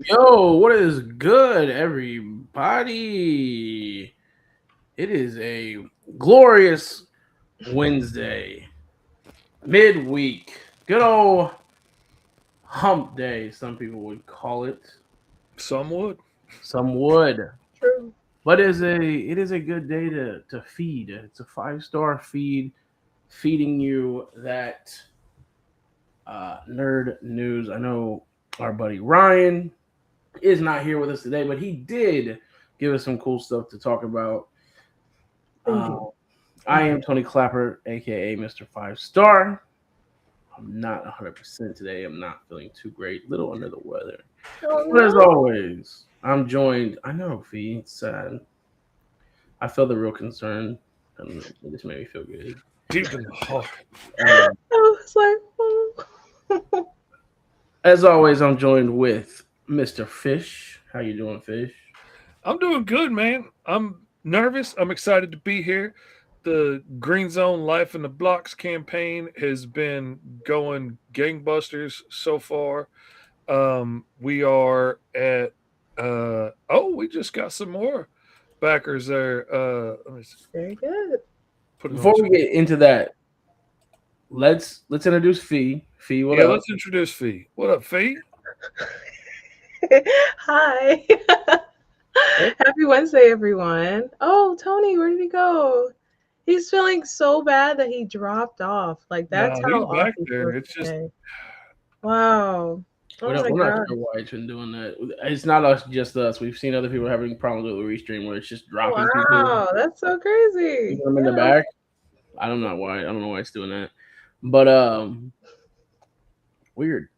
Yo, what is good, everybody? It is a glorious Wednesday, midweek. Good old hump day, some people would call it. Some would. Some would. True. But it is a good day to feed. It's a 5-star feed feeding you that nerd news. I know our buddy Ryan is not here with us today, but he did give us some cool stuff to talk about. Indeed. I am Tony Klapper, aka Mr Fivestar. I'm not 100% today. I'm not feeling too great. Little under the weather. Oh, But as no. always, I'm joined. I know, Fee. It's sad. I feel the real concern, and it just made me feel good. Deep in the heart. Um, I was like, oh. as always, I'm joined with Mr. Fish. How you doing, Fish? I'm doing good, man. I'm nervous. I'm excited to be here. The Green Zone Life in the Blocks campaign has been going gangbusters so far. We are at we just got some more backers there. Let me Very good. put it Before on. we get into that, let's introduce Fee. Fee, what Yeah, up? let's introduce Fee. What up, Fee? Hi. Happy Wednesday, everyone. Oh, Tony, where did he go? He's feeling so bad that he dropped off. Like, that's No, how he's off back he there. feels It's just today. Wow. Oh my We're not God. sure why it's been doing that. It's not us, just us. We've seen other people having problems with the restream where it's just dropping people, Wow, that's so crazy. keeping them in the Yeah. back. I don't know why. I don't know why it's doing that. But weird.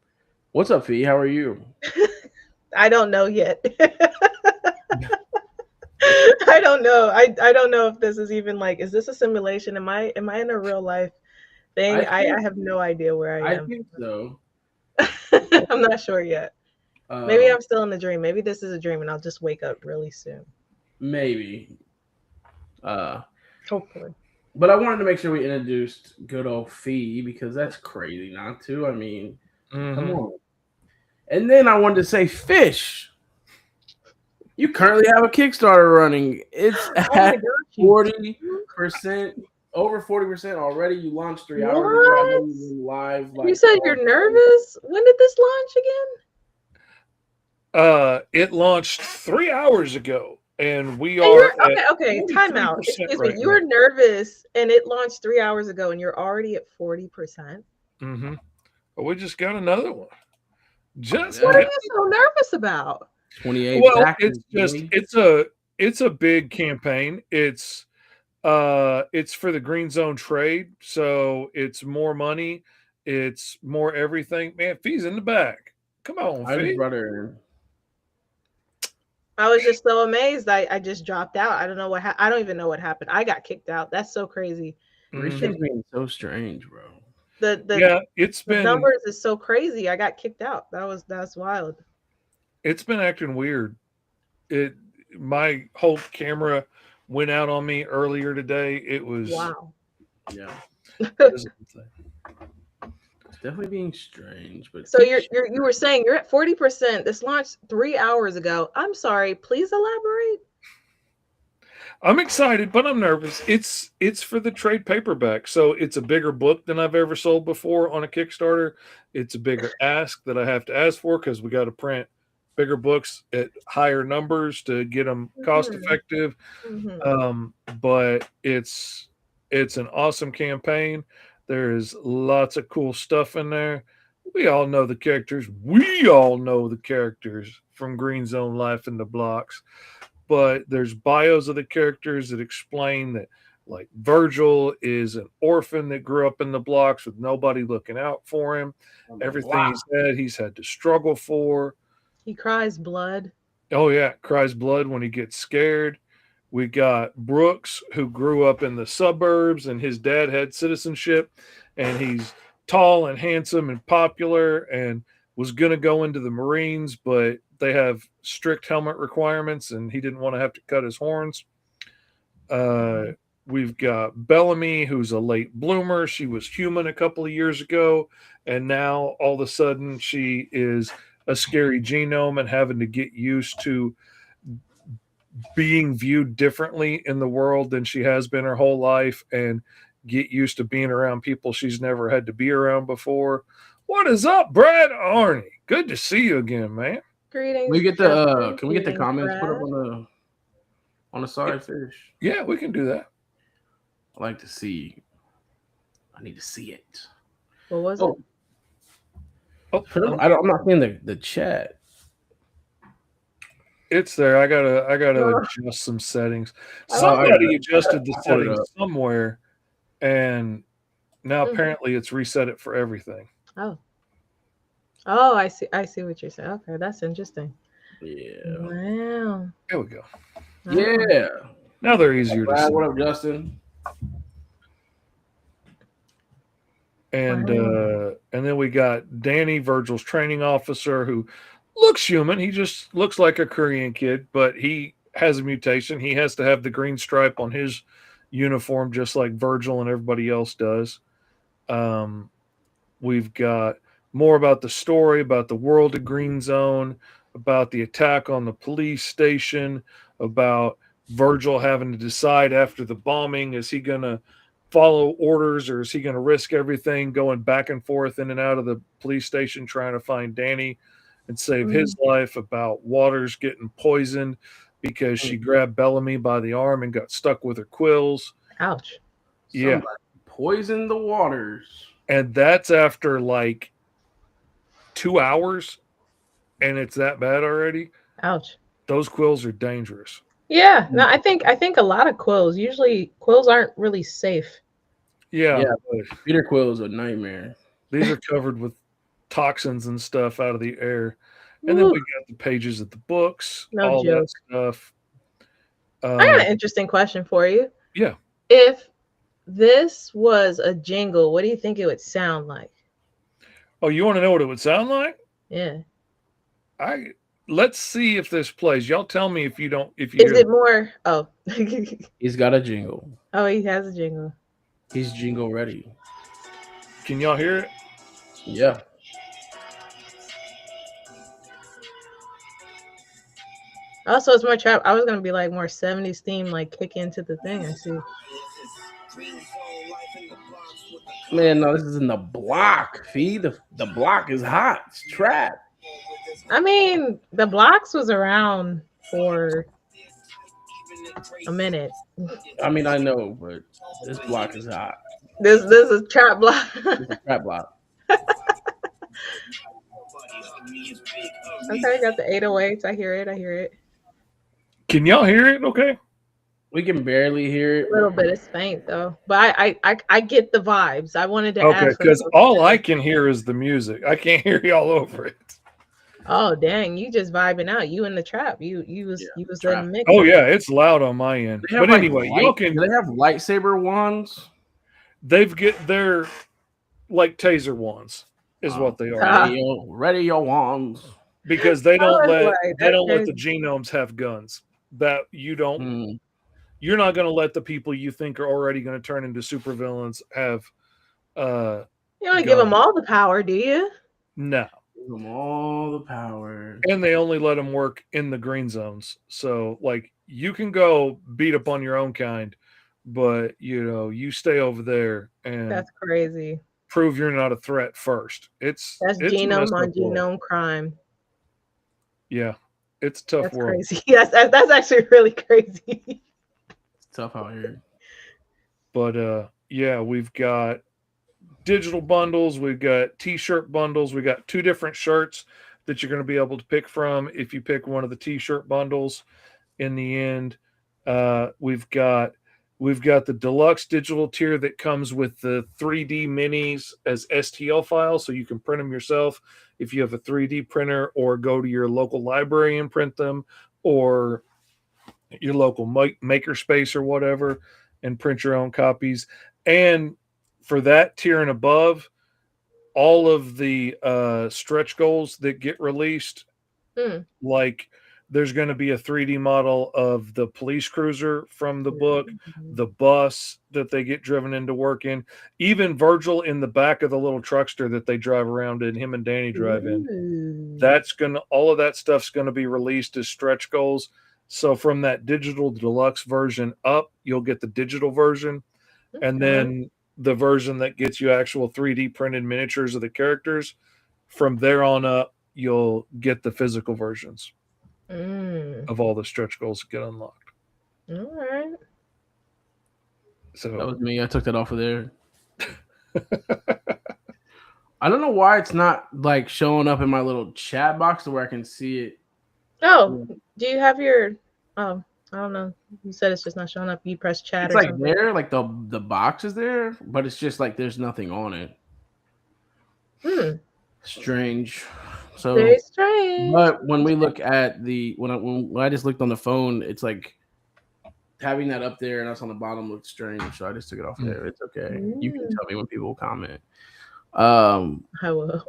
What's up, Fee? How are you? I don't know yet. I don't know. I don't know if this is even like, is this a simulation? Am I in a real life thing? I think I have no idea where I I am. think so. I'm not sure yet. Maybe Um, I'm still in the dream. Maybe this is a dream and I'll just wake up really soon. maybe. Uh, Hopefully. but I wanted to make sure we introduced good old Fee because that's crazy not to. I mean, come on. And then I wanted to say Fish. You currently have a Kickstarter running. It's Oh my at gosh. You 40%, over 40% already. You launched 3 hours ago. I know What? you were live. You said you're nervous? When did this launch again? It launched 3 hours ago, and we And are you're at okay, time out. 43% Excuse me. right You now. were nervous and it launched 3 hours ago and you're already at 40%. Mm-hmm. But we just got another one. Just What are Yeah. got you so nervous about? 28 well, backers, it's baby. it's a big campaign. It's for the Green Zone trade, so it's more money, it's more everything. Man, Fee's in the back. Come on, I just Fee. brought her in. I was just so amazed. I just dropped out. I don't know I don't even know what happened. I got kicked out. That's so crazy. Restream's being so strange, bro. The Yeah, it's the been numbers is so crazy. I got kicked out. That's wild. acting weird. It My whole camera went out on me earlier today. It was Wow. Yeah. it was It's definitely being strange, but So you were saying you're at 40%. This launched 3 hours ago. I'm sorry. Please elaborate. I'm excited, but I'm nervous. It's for the trade paperback, so it's a bigger book than I've ever sold before on a Kickstarter. It's a bigger ask that I have to ask for because we got to print bigger books at higher numbers to get them cost Mhm. effective. Mhm. But it's an awesome campaign. There's lots of cool stuff in there. We all know the characters. We all know the characters from Green Zone Life in the Blocks. But there's bios of the characters that explain that, like, Virgil is an orphan that grew up in the blocks with nobody looking out for him. Everything he's had to struggle for. He cries blood. Oh yeah, cries blood when he gets scared. We got Brooks, who grew up in the suburbs, and his dad had citizenship, and he's tall and handsome and popular, and was going to go into the Marines, but they have strict helmet requirements, and he didn't want to have to cut his horns. We've got Bellamy, who's a late bloomer. She was human a couple of years ago, and now all of a sudden she is a scary genome and having to get used to being viewed differently in the world than she has been her whole life, and get used to being around people she's never had to be around before. What is up, Brad Arnie? Good to see you again, man. Greetings. We get the can we get the Greetings, comments Brad. put up on the side, Fish? Yeah, we can do that. I like to see. I need to see it. What was it? Oh, I'm not seeing the chat. it's there. I gotta adjust some settings. Oh, Somebody adjusted the I put it settings up. somewhere, and now apparently it's reset it for everything. Oh, I see what you're saying. Okay, that's interesting. Yeah. Wow. There we go. Yeah. Now they're easier to see. What up, Justin? And then we got Danny, Virgil's training officer, who looks human. He just looks like a Korean kid, but he has a mutation. He has to have the green stripe on his uniform, just like Virgil and everybody else does. We've got more about the story, about the world of Green Zone, about the attack on the police station, about Virgil having to decide after the bombing, is he going to follow orders or is he going to risk everything, going back and forth in and out of the police station trying to find Danny and save his life, about Waters getting poisoned because she grabbed Bellamy by the arm and got stuck with her quills. Ouch. Yeah. Somebody poisoned the waters. And that's after like 2 hours, and it's that bad already. Ouch. Those quills are dangerous. Yeah. No, I think a lot of quills. Usually quills aren't really safe. Yeah. Peter quill is a nightmare. These are covered with toxins and stuff out of the air. And then we got the pages of the books, all that stuff. I got an interesting question for you. Yeah. If this was a jingle, what do you think it would sound like? Oh, you want to know what it would sound like? Yeah. Let's see if this plays. Y'all tell me if you don't. If you is it more? Oh, he's got a jingle. Oh, he has a jingle. He's jingle ready. Can y'all hear it? Yeah. Also, it's more trap. I was gonna be like more 70s theme, like kick into the thing. I see. Man, no, this is in the block. Feed the block is hot. It's trap. I mean, the blocks was around for a minute. I mean, I know, but this block is hot. This is trap block. This is a trap block. Okay, got the 808s. I hear it. Can y'all hear it? Okay. We can barely hear it. A little bit. It's faint though, but I get the vibes. I wanted to ask. Okay, because all I can can hear is the music. I can't hear y'all over it. Oh dang, you just vibing out. You in the trap. You was in the mix. Oh yeah, it's loud on my end. But anyway, y'all can. Do they have lightsaber wands? They're like taser wands, is what they are. Ready your wands. Because they don't let the genomes have guns. That you don't. You're not going to let the people you think are already going to turn into supervillains have. You want to give them all the power, do you? No. Give them all the power. And they only let them work in the green zones. So, like, you can go beat up on your own kind, but, you stay over there and. That's crazy. Prove you're not a threat first. It's genome on genome crime. Yeah. It's a tough world. Crazy. Yes, that's actually really crazy. Tough out here. But yeah, we've got digital bundles, we've got t-shirt bundles, we got 2 different shirts that you're going to be able to pick from if you pick one of the t-shirt bundles. In the end, we've got the deluxe digital tier that comes with the 3D minis as STL files, so you can print them yourself if you have a 3D printer, or go to your local library and print them, or your local makerspace or whatever and print your own copies. And for that tier and above, all of the stretch goals that get released, like There's going to be a 3D model of the police cruiser from the book, the bus that they get driven into work in, even Virgil in the back of the little truckster that they drive around in, him and Danny drive in. All of that stuff's going to be released as stretch goals. So from that digital deluxe version up, you'll get the digital version. And then the version that gets you actual 3D printed miniatures of the characters. From there on up, you'll get the physical versions of all the stretch goals that get unlocked. All right. So that was me. I took that off of there. I don't know why it's not like showing up in my little chat box to where I can see it. Oh, do you have your? Oh, I don't know. You said it's just not showing up. You press chat. It's or like something. there, like the box is there, but it's just like there's nothing on it. Strange. So very strange. But when we look at when I just looked on the phone, it's like having that up there and us on the bottom looked strange. So I just took it off there. It's okay. You can tell me when people comment. I will.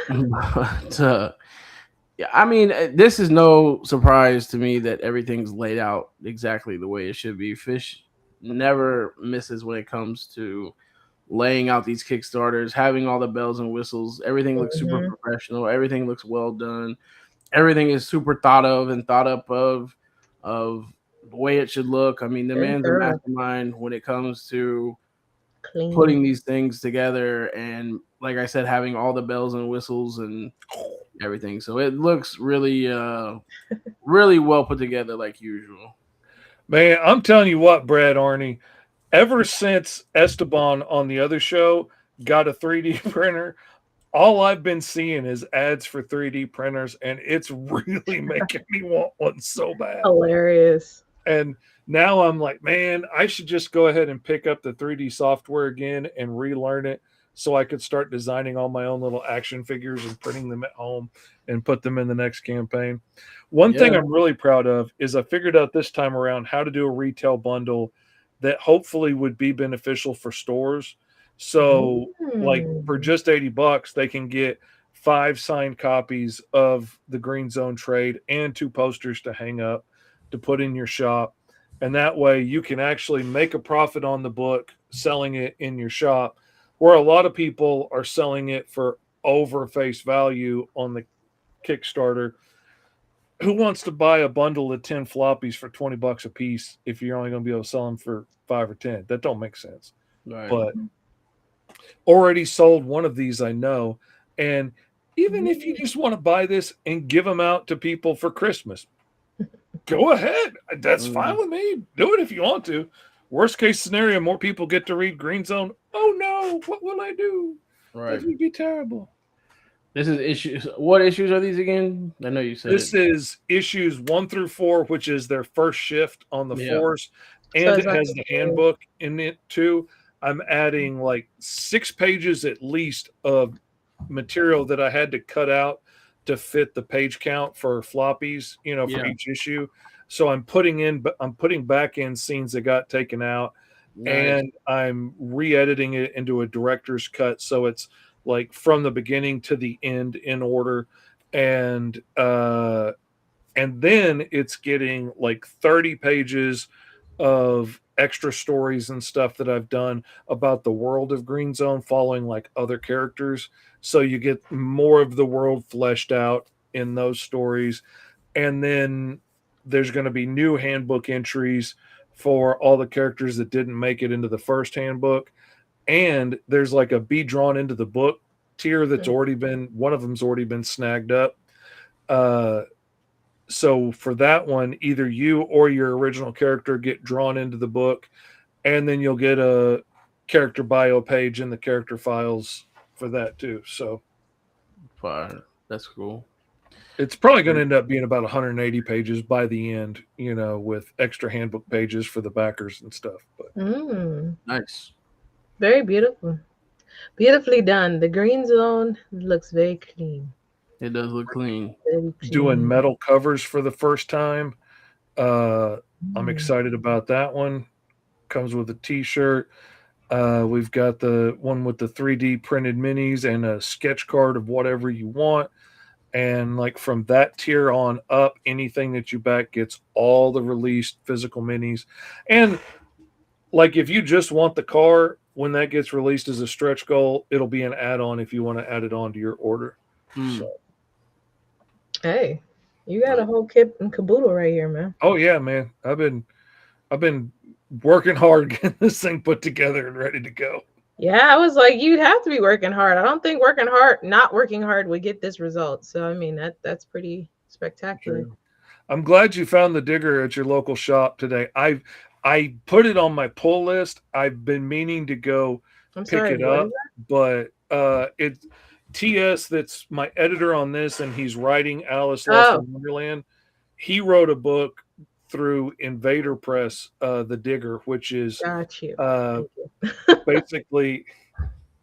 But, yeah, I mean, this is no surprise to me that everything's laid out exactly the way it should be. Fish never misses when it comes to laying out these Kickstarters, having all the bells and whistles. Everything looks super professional. Everything looks well done. Everything is super thought of and thought up of the way it should look. I mean, the man's a mastermind when it comes to putting these things together. And like I said, having all the bells and whistles and everything. So it looks really, really well put together like usual. Man, I'm telling you what, Brad Arney, ever since Esteban on the other show got a 3D printer, all I've been seeing is ads for 3D printers, and it's really making me want one so bad. Hilarious. And now I'm like, man, I should just go ahead and pick up the 3D software again and relearn it so I could start designing all my own little action figures and printing them at home and put them in the next campaign. One thing I'm really proud of is I figured out this time around how to do a retail bundle that hopefully would be beneficial for stores. So like for just $80, they can get 5 signed copies of the Green Zone trade and 2 posters to hang up to put in your shop. And that way you can actually make a profit on the book selling it in your shop, where a lot of people are selling it for over face value on the Kickstarter. Who wants to buy a bundle of 10 floppies for $20 a piece if you're only going to be able to sell them for 5 or 10? That don't make sense. Right. But already sold one of these, I know. And even if you just want to buy this and give them out to people for Christmas, go ahead. That's fine with me. Do it if you want to. Worst case scenario, more people get to read Green Zone. Oh no, what will I do? Right. That would be terrible. This is issues. What issues are these again? I know you said this is issues 1 through 4, which is their first shift on the force, and it has the handbook in it too. I'm adding like 6 pages at least of material that I had to cut out to fit the page count for floppies, for each issue. So I'm putting back in scenes that got taken out, and I'm re-editing it into a director's cut, so it's like from the beginning to the end in order, and then it's getting like 30 pages of extra stories and stuff that I've done about the world of Green Zone, following like other characters, so you get more of the world fleshed out in those stories. And then there's going to be new handbook entries for all the characters that didn't make it into the first handbook. And there's like a be drawn into the book tier that's already been, one of them's already been snagged up. So for that one, either you or your original character get drawn into the book, and then you'll get a character bio page in the character files for that too. So fire. That's cool. It's probably going to end up being about 180 pages by the end, with extra handbook pages for the backers and stuff. But nice. Very beautiful. Beautifully done. The Green Zone looks very clean. It does look clean. Doing metal covers for the first time. I'm excited about that one. Comes with a t-shirt. We've got the one with the 3D printed minis and a sketch card of whatever you want. And like from that tier on up, anything that you back gets all the released physical minis. And like if you just want the car, when that gets released as a stretch goal, it'll be an add-on if you want to add it on to your order. So. Hey, you got a whole kit and caboodle right here, man. Oh yeah, man. I've been working hard getting this thing put together and ready to go. Yeah, I was like, you'd have to be working hard. I don't think not working hard would get this result. So I mean that's pretty spectacular. True. I'm glad you found the digger at your local shop today. I put it on my pull list. I've been meaning to go pick it up, but it's TS that's my editor on this, and he's writing Alice Lost in Wonderland. He wrote a book through Invader Press, The Digger, which is basically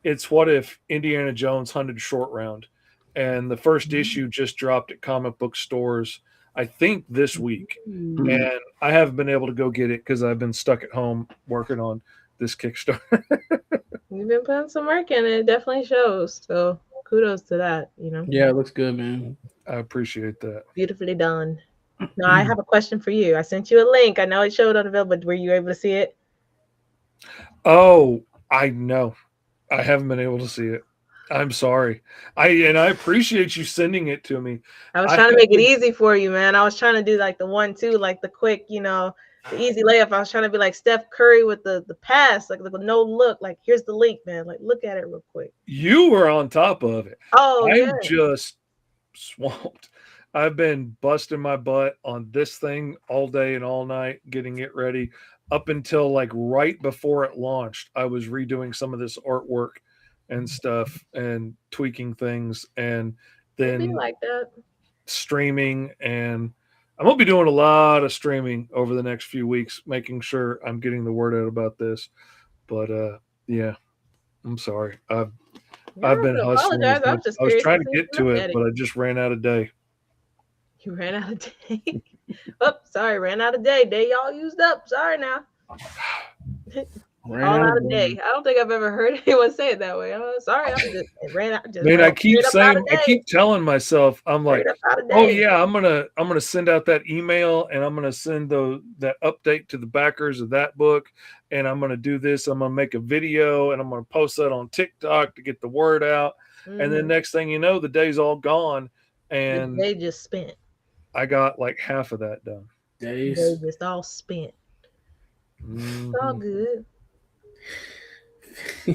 it's what if Indiana Jones hunted short round, and the first issue just dropped at comic book stores, I think this week, and I haven't been able to go get it because I've been stuck at home working on this Kickstarter. You've been putting some work in it. It definitely shows. So kudos to that, you know. Yeah, it looks good, man. I appreciate that. Beautifully done. Now I have a question for you. I sent you a link. I know it showed on the video, but were you able to see it? Oh, I know. I haven't been able to see it. I'm sorry. I appreciate you sending it to me. I was trying to make it easy for you, man. I was trying to do like the 1-2, like the quick, you know, the easy layup. I was trying to be like Steph Curry with the pass, like the no look. Like, here's the link, man. Like, look at it real quick. You were on top of it. Oh, I'm just swamped. I've been busting my butt on this thing all day and all night, getting it ready. Up until like right before it launched, I was redoing some of this artwork and stuff and tweaking things, and then like that. Streaming, and I'm gonna be doing a lot of streaming over the next few weeks, making sure I'm getting the word out about this. But yeah, I'm sorry. I've been hustling. I was trying to get to it, but I just ran out of day. You ran out of day. Oh, sorry, ran out of day. Day y'all used up. Sorry now. All out of day. I don't think I've ever heard anyone say it that way. Sorry, it ran out. Man, I keep telling myself, I'm like, oh yeah, I'm gonna send out that email, and I'm gonna send that update to the backers of that book, and I'm gonna do this. I'm gonna make a video, and I'm gonna post that on TikTok to get the word out. And then next thing you know, the day's all gone, and they just spent. I got like half of that done. They just all spent. It's all good.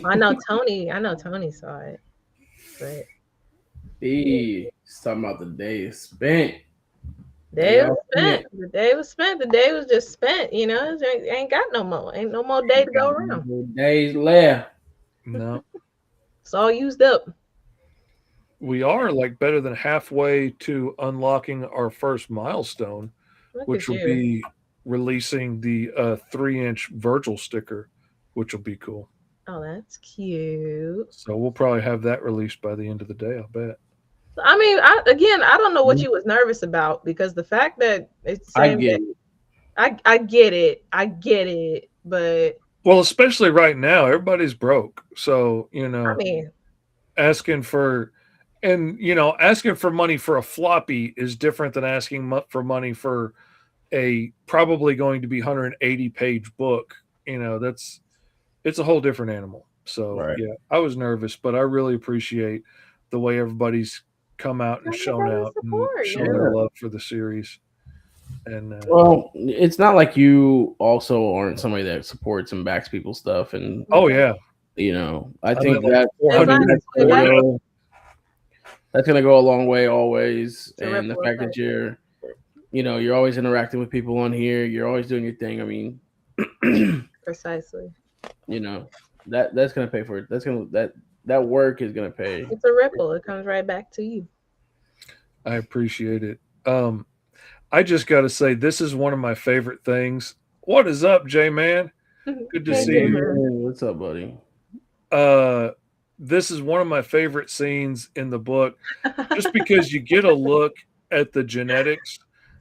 I know Tony saw it. But he's talking about the day spent. The day was spent. The day was just spent. You know, ain't got no more. Ain't no more day to go around. No days left. No. It's all used up. We are like better than halfway to unlocking our first milestone, which will be releasing the 3-inch Virgil sticker, which will be cool. Oh, that's cute. So we'll probably have that released by the end of the day, I'll bet. I mean, I don't know what you was nervous about, because the fact that it's the same I get it, but well, especially right now, everybody's broke. So, you know, I mean, asking for money for a floppy is different than asking for money for a probably going to be 180-page book. You know, it's a whole different animal. So yeah, I was nervous, but I really appreciate the way everybody's come out and shown out and shown their love for the series. And well, it's not like you also aren't somebody that supports and backs people's stuff. And oh yeah, you know, I think that's going to go a long way always. And the fact that you're always interacting with people on here, you're always doing your thing. I mean, precisely. You know, that's going to pay for it. That work is going to pay. It's a ripple. It comes right back to you. I appreciate it. I just got to say, this is one of my favorite things. What is up, J-Man? Good to see you. What's up, buddy? This is one of my favorite scenes in the book, just because you get a look at the genetics.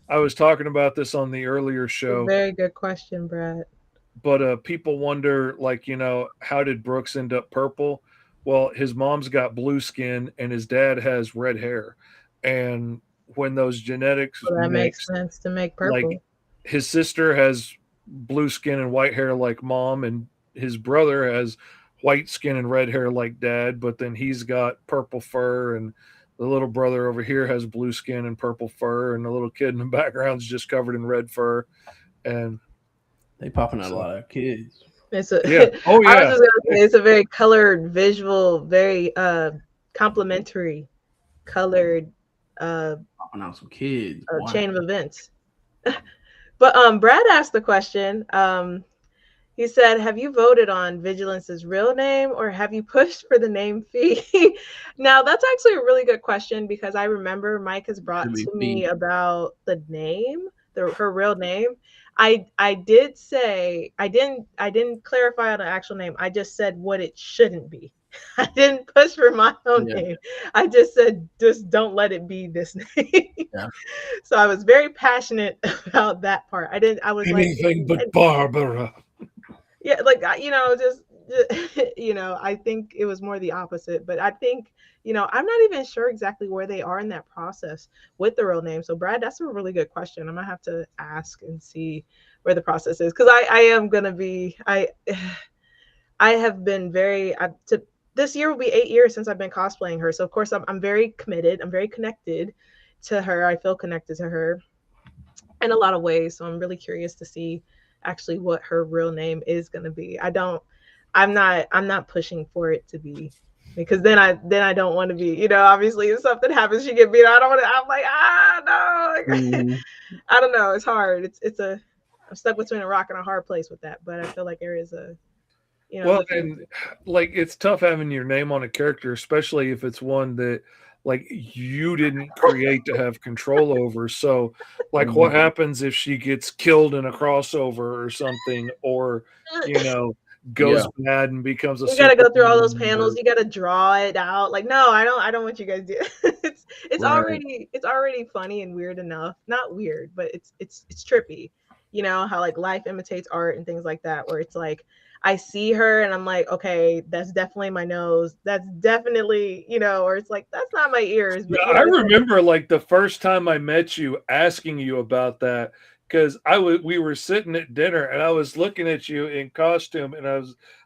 I was talking about this on the earlier show. Very good question, Brad. But people wonder, like, you know, how did Brooks end up purple? Well, his mom's got blue skin and his dad has red hair. And when those genetics Well, that makes sense to make purple. Like his sister has blue skin and white hair like mom, and his brother has white skin and red hair like dad, but then he's got purple fur, and the little brother over here has blue skin and purple fur, and the little kid in the background is just covered in red fur. And they popping out a lot of kids. It's a, yeah. Oh yeah. I was just gonna say it's a very colored, visual, very complimentary, colored popping out some kids. Chain of events. But Brad asked the question. He said, "Have you voted on Vigilance's real name, or have you pushed for the name Fe?" Now, that's actually a really good question, because I remember Mike has brought to me about the name, her real name. I did say I didn't clarify on the actual name. I just said what it shouldn't be. I didn't push for my own name. I just said, just don't let it be this name. Yeah. So I was very passionate about that part. I was anything like, but Barbara. Yeah, like, just I think it was more the opposite. But I think, I'm not even sure exactly where they are in that process with the real name. So Brad, that's a really good question. I'm gonna have to ask and see where the process is, because I am gonna be I have been very this year will be 8 years since I've been cosplaying her. So of course I'm very committed. I'm very connected to her. I feel connected to her in a lot of ways. So I'm really curious to see actually what her real name is going to be. I'm not pushing for it to be, because then I don't want to be, obviously if something happens, she get beat. I don't want to, I'm like, no, I don't know. It's hard. I'm stuck between a rock and a hard place with that, but I feel like there is a, well, and like, it's tough having your name on a character, especially if it's one that like you didn't create to have control over. So like, what happens if she gets killed in a crossover or something, or goes bad and becomes a you gotta go through all those panels, you gotta draw it out. Like, no, I don't want you guys to do it's already funny and weird enough. Not weird, but it's trippy. How like life imitates art and things like that, where it's like I see her and I'm like, okay, that's definitely my nose. That's definitely, or it's like, that's not my ears. But I remember like the first time I met you asking you about that, because we were sitting at dinner and I was looking at you in costume, and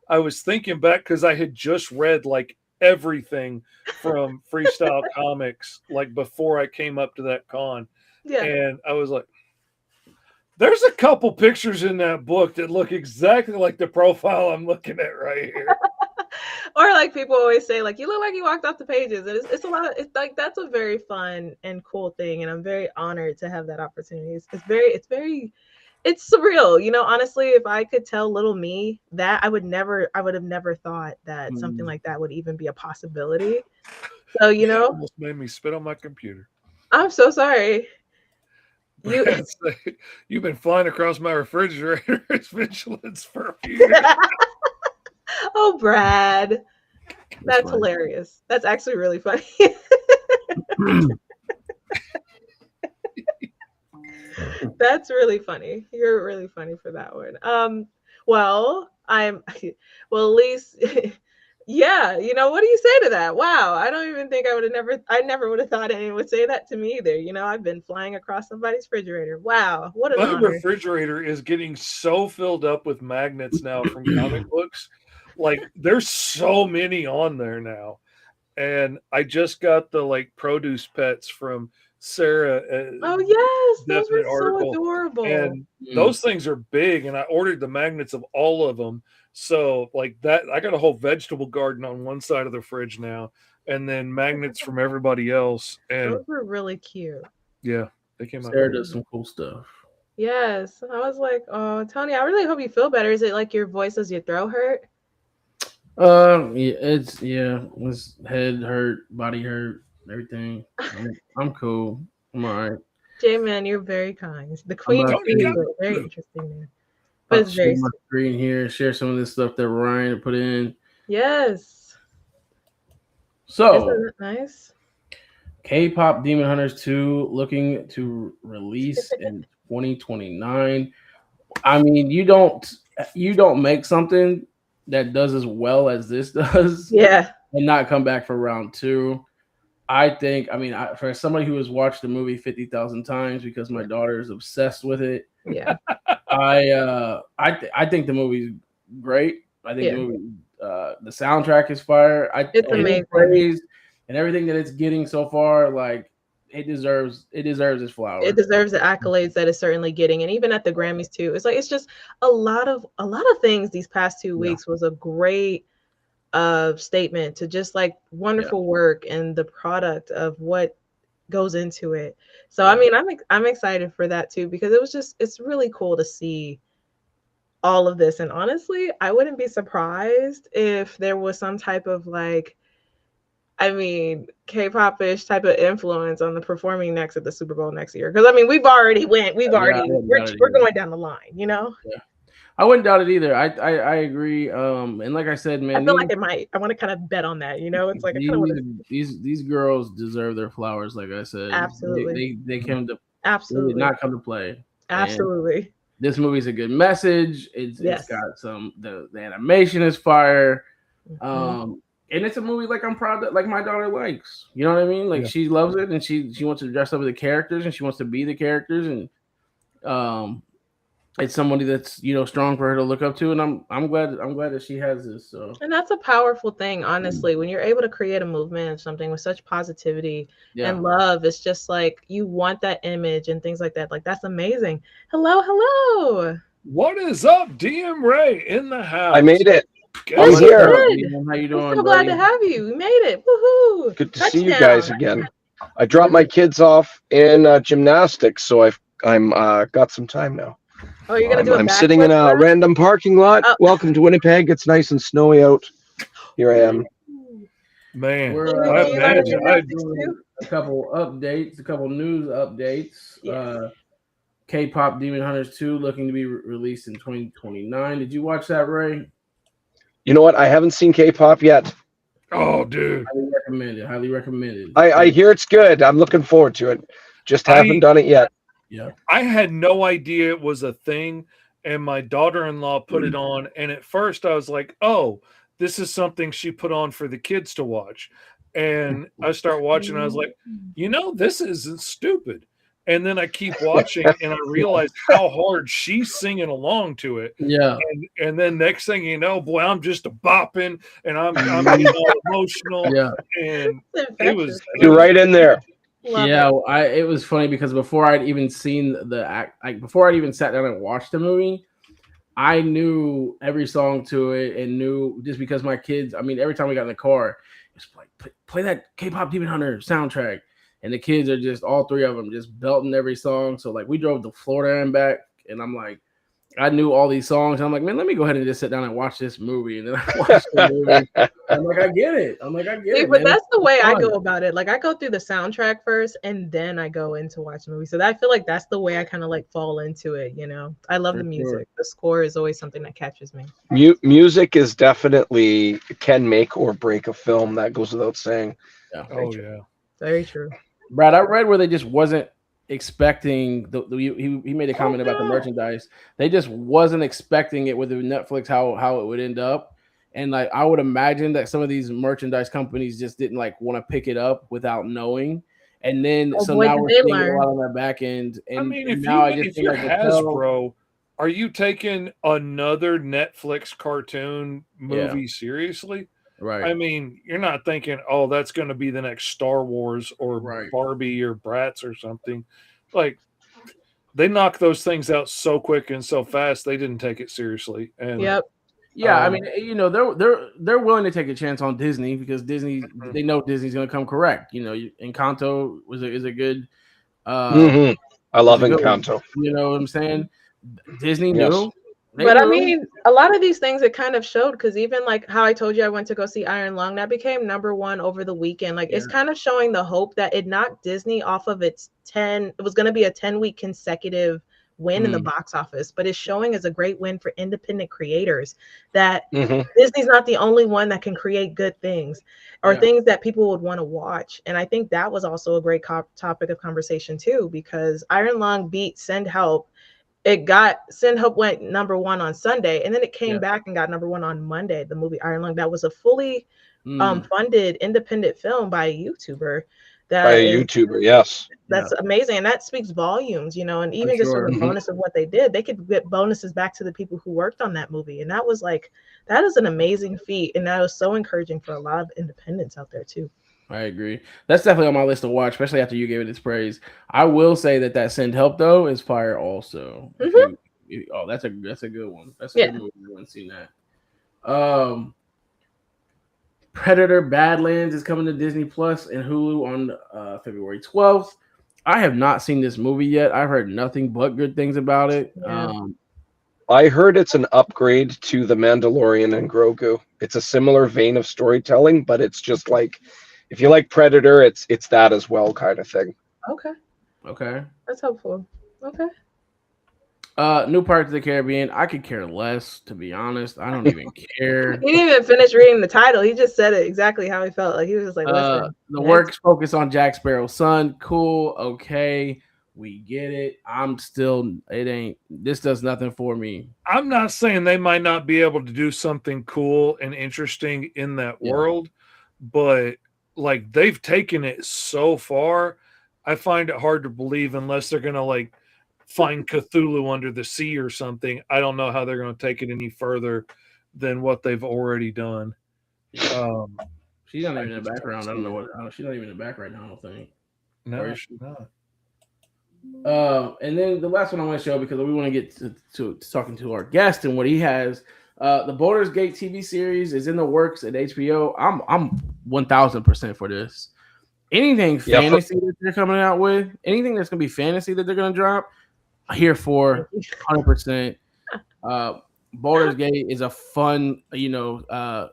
I was thinking back, because I had just read like everything from Freestyle Comics like before I came up to that con. Yeah. And I was like, there's a couple pictures in that book that look exactly like the profile I'm looking at right here. Or like people always say, like, you look like you walked off the pages. And it's a lot. It's like, that's a very fun and cool thing, and I'm very honored to have that opportunity. It's surreal. Honestly, if I could tell little me that, I would have never thought that something like that would even be a possibility. So it almost made me spit on my computer. I'm so sorry. You've been flying across my refrigerator as Vigilance for a few years. Oh, Brad. That's hilarious. That's actually really funny. That's really funny. You're really funny for that one. Well, at least yeah, what do you say to that? Wow, I don't even think I never would have thought anyone would say that to me either. I've been flying across somebody's refrigerator. Wow, what an honor. My refrigerator is getting so filled up with magnets now from comic books. Like, there's so many on there now. And I just got the like produce pets from Sarah. Oh yes, those were so adorable. And those things are big, and I ordered the magnets of all of them. So like that, I got a whole vegetable garden on one side of the fridge now, and then magnets from everybody else. And those were really cute. Yeah, they came out. Sarah does some cool stuff. Yes, I was like, oh, Tony, I really hope you feel better. Is it like your voice, does your throat hurt? It's head hurt, body hurt, everything. I'm cool. I'm all right. J-Man, you're very kind. The Queen of Feed, very interesting, man. But it's very my screen here. Share some of this stuff that Ryan put in. Yes. So isn't that nice? K-pop Demon Hunters 2 looking to release in 2029. I mean, you don't make something that does as well as this does, yeah, and not come back for round 2. I think, I mean, for somebody who has watched the movie 50,000 times because my daughter is obsessed with it, Yeah. I think the movie's great. I think the movie, the soundtrack is fire. It's amazing. Praise and everything that it's getting so far, like it deserves its flowers. It deserves the accolades that it's certainly getting, and even at the Grammys too. It's like it's just a lot of things these past 2 weeks was a great statement to just like wonderful work and the product of what goes into it. So I mean, I'm excited for that too, because it's really cool to see all of this. And honestly, I wouldn't be surprised if there was some type of like, I mean, K-pop-ish type of influence on the performing next at the Super Bowl next year. Because I mean, we're going down the line, you know? Yeah. I wouldn't doubt it either. I agree. And like I said, man, I feel like it might. I want to kind of bet on that, you know? It's like these girls deserve their flowers, like I said. Absolutely. They came to absolutely did not come to play. Absolutely. And this movie's a good message. It's got some the animation is fire. And it's a movie like I'm proud that like my daughter likes. You know what I mean? Like she loves it and she wants to dress up with the characters and she wants to be the characters, and it's somebody that's, you know, strong for her to look up to, and I'm glad that she has this. So, and that's a powerful thing, honestly, when you're able to create a movement of something with such positivity and love. It's just like you want that image and things like that. Like that's amazing. Hello. What is up, DM Ray in the house? I made it. I'm here. How you doing? I'm so glad to have you. We made it. Woohoo! Good to see you guys again. I dropped my kids off in gymnastics, so I'm got some time now. Oh, you're gonna do a I'm sitting in a random parking lot. Oh. Welcome to Winnipeg. It's nice and snowy out. Here I am. Man, I do a couple news updates. Yes. K-pop Demon Hunters 2 looking to be released in 2029. Did you watch that, Ray? You know what? I haven't seen K-pop yet. Oh, dude. Highly recommended. I hear it's good. I'm looking forward to it. Just haven't done it yet. Yeah. I had no idea it was a thing, and my daughter-in-law put it on, and at first I was like, oh, this is something she put on for the kids to watch. And I start watching, and I was like, you know, this isn't stupid. And then I keep watching, and I realized how hard she's singing along to it. Yeah. And then next thing you know, boy, I'm just bopping, and I'm getting all emotional. Yeah. And it was. You're right in there. It was funny because before I'd even seen the act, like before I'd even sat down and watched the movie, I knew every song to it and knew just because my kids. I mean, every time we got in the car, it's like play that K-pop Demon Hunter soundtrack. And the kids are just, all three of them, just belting every song. So, like, we drove to Florida and back. And I'm like, I knew all these songs. I'm like, man, let me go ahead and just sit down and watch this movie. And then I watched the movie. I'm like, I get it. But man, that's the way I go about it. Like, I go through the soundtrack first, and then I go into watch the movie. So I feel like that's the way I kind of, like, fall into it, you know? I love the music. Sure. The score is always something that catches me. Music is definitely can make or break a film. That goes without saying. Yeah. Yeah. Very true. Brad, I read where they just wasn't expecting he made a comment about the merchandise. They just wasn't expecting it with Netflix how it would end up. And like I would imagine that some of these merchandise companies just didn't like want to pick it up without knowing. And then now we're seeing a lot on their back end. And I mean, if you're Hasbro, are you taking another Netflix cartoon movie seriously? Right. I mean, you're not thinking, oh, that's going to be the next Star Wars or Barbie or Bratz or something. Like, they knock those things out so quick and so fast, they didn't take it seriously. And I mean, you know, they're willing to take a chance on Disney because Disney, they know Disney's going to come correct. You know, Encanto is a good. I love Encanto. You know what I'm saying? Disney knew. But I mean, a lot of these things it kind of showed because even like how I told you I went to go see Iron Lung, that became #1 over the weekend. Like it's kind of showing the hope that it knocked Disney off of its 10. It was going to be a 10-week consecutive win in the box office, but it's showing as a great win for independent creators that Disney's not the only one that can create good things or things that people would want to watch. And I think that was also a great topic of conversation too, because Iron Lung beat Send Help. Send Help went #1 on Sunday, and then it came back and got #1 on Monday. The movie Iron Lung, that was a fully funded independent film by a YouTuber. Yes. That's amazing, and that speaks volumes, and even just from the bonus of what they did, they could get bonuses back to the people who worked on that movie, and that is an amazing feat, and that was so encouraging for a lot of independents out there too. I agree. That's definitely on my list to watch, especially after you gave it its praise. I will say that Send Help though is fire also. That's a good one. That's a good movie. I haven't seen that. Predator Badlands is coming to Disney Plus and Hulu on February 12th. I have not seen this movie yet. I've heard nothing but good things about it. Yeah. I heard it's an upgrade to The Mandalorian and Grogu. It's a similar vein of storytelling, but it's just like, if you like Predator, it's that as well kind of thing. Okay. That's helpful. Okay. New Pirates of the Caribbean. I could care less, to be honest. I don't even care. He didn't even finish reading the title. He just said it exactly how he felt. Like he was just like, listen. The works focus on Jack Sparrow's son. Cool. Okay. We get it. This does nothing for me. I'm not saying they might not be able to do something cool and interesting in that world, but like they've taken it so far, I find it hard to believe unless they're going to like find Cthulhu under the sea or something. I don't know how they're going to take it any further than what they've already done. She's not even in the background. I don't know what. She's not even in the back right now. I don't think. No, she's not. And then the last one I want to show, because we want to get to talking to our guest and what he has. The Baldur's Gate TV series is in the works at HBO. I'm 1000% for this. Anything fantasy that they're coming out with, anything that's gonna be fantasy that they're gonna drop, here for 100%. Baldur's Gate is a fun, well,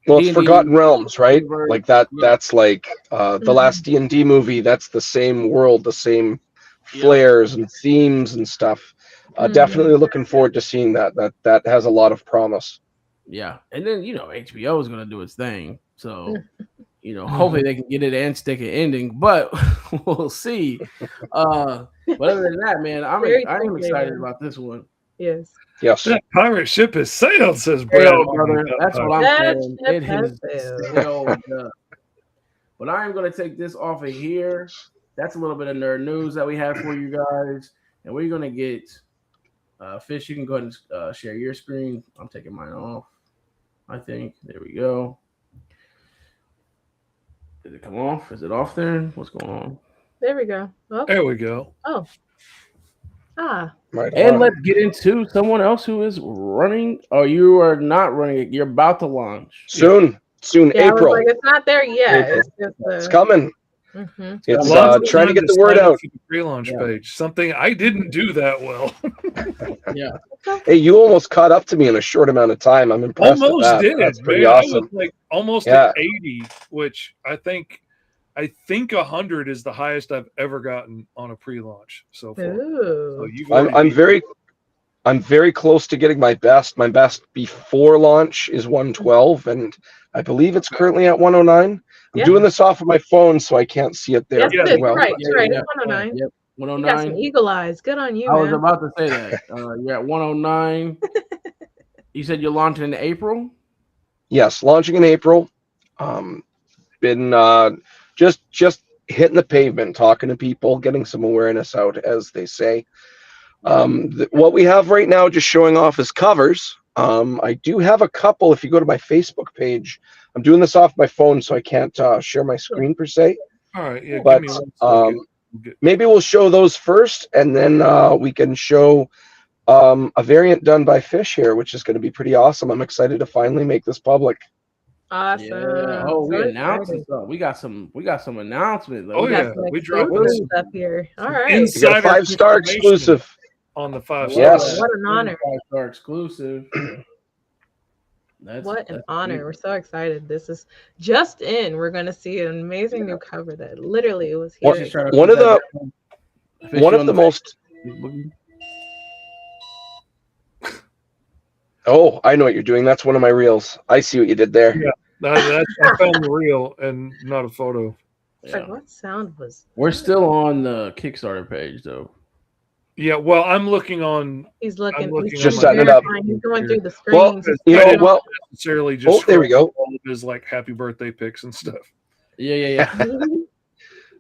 it's Forgotten Realms, right? Like that. That's like the last D&D movie. That's the same world, the same flares and themes and stuff. Definitely looking forward to seeing that. That has a lot of promise. Yeah, and then HBO is gonna do its thing, so hopefully they can get it and stick an ending, but we'll see. But other than that, man, I am excited about this one. Yes. That pirate ship has sailed, says Brad. Brother. That's what I'm saying. It has sailed up. But I am going to take this off of here. That's a little bit of nerd news that we have for you guys. And we're going to get Fish. You can go ahead and share your screen. I'm taking mine off, I think. There we go. Did it come off? Is it off there? What's going on? There we go. Oh. There we go. Oh. Right. And let's get into someone else who is running. Oh, you are not running it. You're about to launch. Soon, April. It's not there yet. It's coming. Mm-hmm. It's trying to get the word out. Pre-launch page. Something I didn't do that well. Yeah. Hey, you almost caught up to me in a short amount of time. I'm impressed. Almost did. That's pretty man. awesome. I was like almost at 80, which I think 100 is the highest I've ever gotten on a pre-launch so far. So I'm very close to getting my best. My best before launch is 112, and I believe it's currently at 109. I'm doing this off of my phone, so I can't see it there. Yes, well. Right. It's 109. Yep. 109. You got some eagle eyes. Good on you. I was about to say that. You're at 109. You said you're launching in April? Yes, launching in April. Been just hitting the pavement, talking to people, getting some awareness out, as they say. What we have right now, just showing off, is covers. I do have a couple. If you go to my Facebook page, I'm doing this off my phone, so I can't share my screen per se. All right, yeah. But maybe we'll show those first, and then we can show a variant done by Fish here, which is going to be pretty awesome. I'm excited to finally make this public. Awesome. Yeah. Oh, we announced stuff. We got some announcements. Oh, we dropped stuff here. All right. Insider 5-star exclusive on the 5-star. Yes. What an honor. 5-star exclusive. What an honor. We're so excited. This is just in. We're going to see an amazing new cover that literally was here. One of the most... Oh, I know what you're doing. That's one of my reels. I see what you did there. Yeah, I found the reel and not a photo. Like, what sound was... We're still on the Kickstarter page, though. Yeah, well, I'm looking on. He's looking. looking He's Just on my setting it up. verifying. He's going through the Well, screens. you I know, didn't well, necessarily just there we scroll go. all of his like happy birthday pics and stuff. Yeah.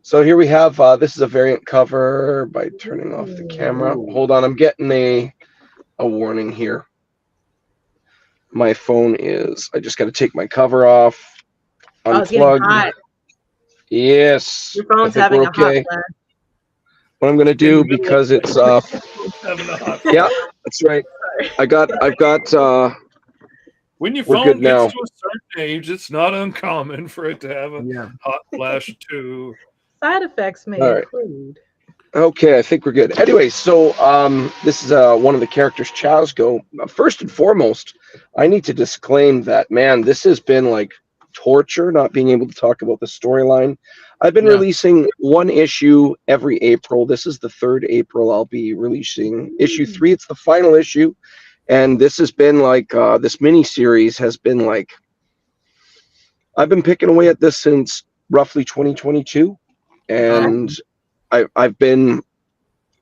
So here we have, this is a variant cover by turning off the camera. Ooh. Hold on, I'm getting a warning here. My phone is, I just got to take my cover off, Oh, it's getting unplug. hot. Yes, Your I phone's think having we're a hot okay. flash. What I'm going to do, because it's, Having a hot. yeah, that's right. I've got, When your We're phone good gets now. to a certain age, it's not uncommon for it to have a Yeah. hot flash too. Side effects may All right. include. okay, I think we're good. Anyway, so this is one of the characters, Chasgo. First and foremost, I need to disclaim that, man, this has been like torture not being able to talk about the storyline. I've been Yeah. releasing one issue every April. This is the 3rd April I'll be releasing issue 3. It's the final issue. And this has been like, this mini series has been like, I've been picking away at this since roughly 2022. And I've been,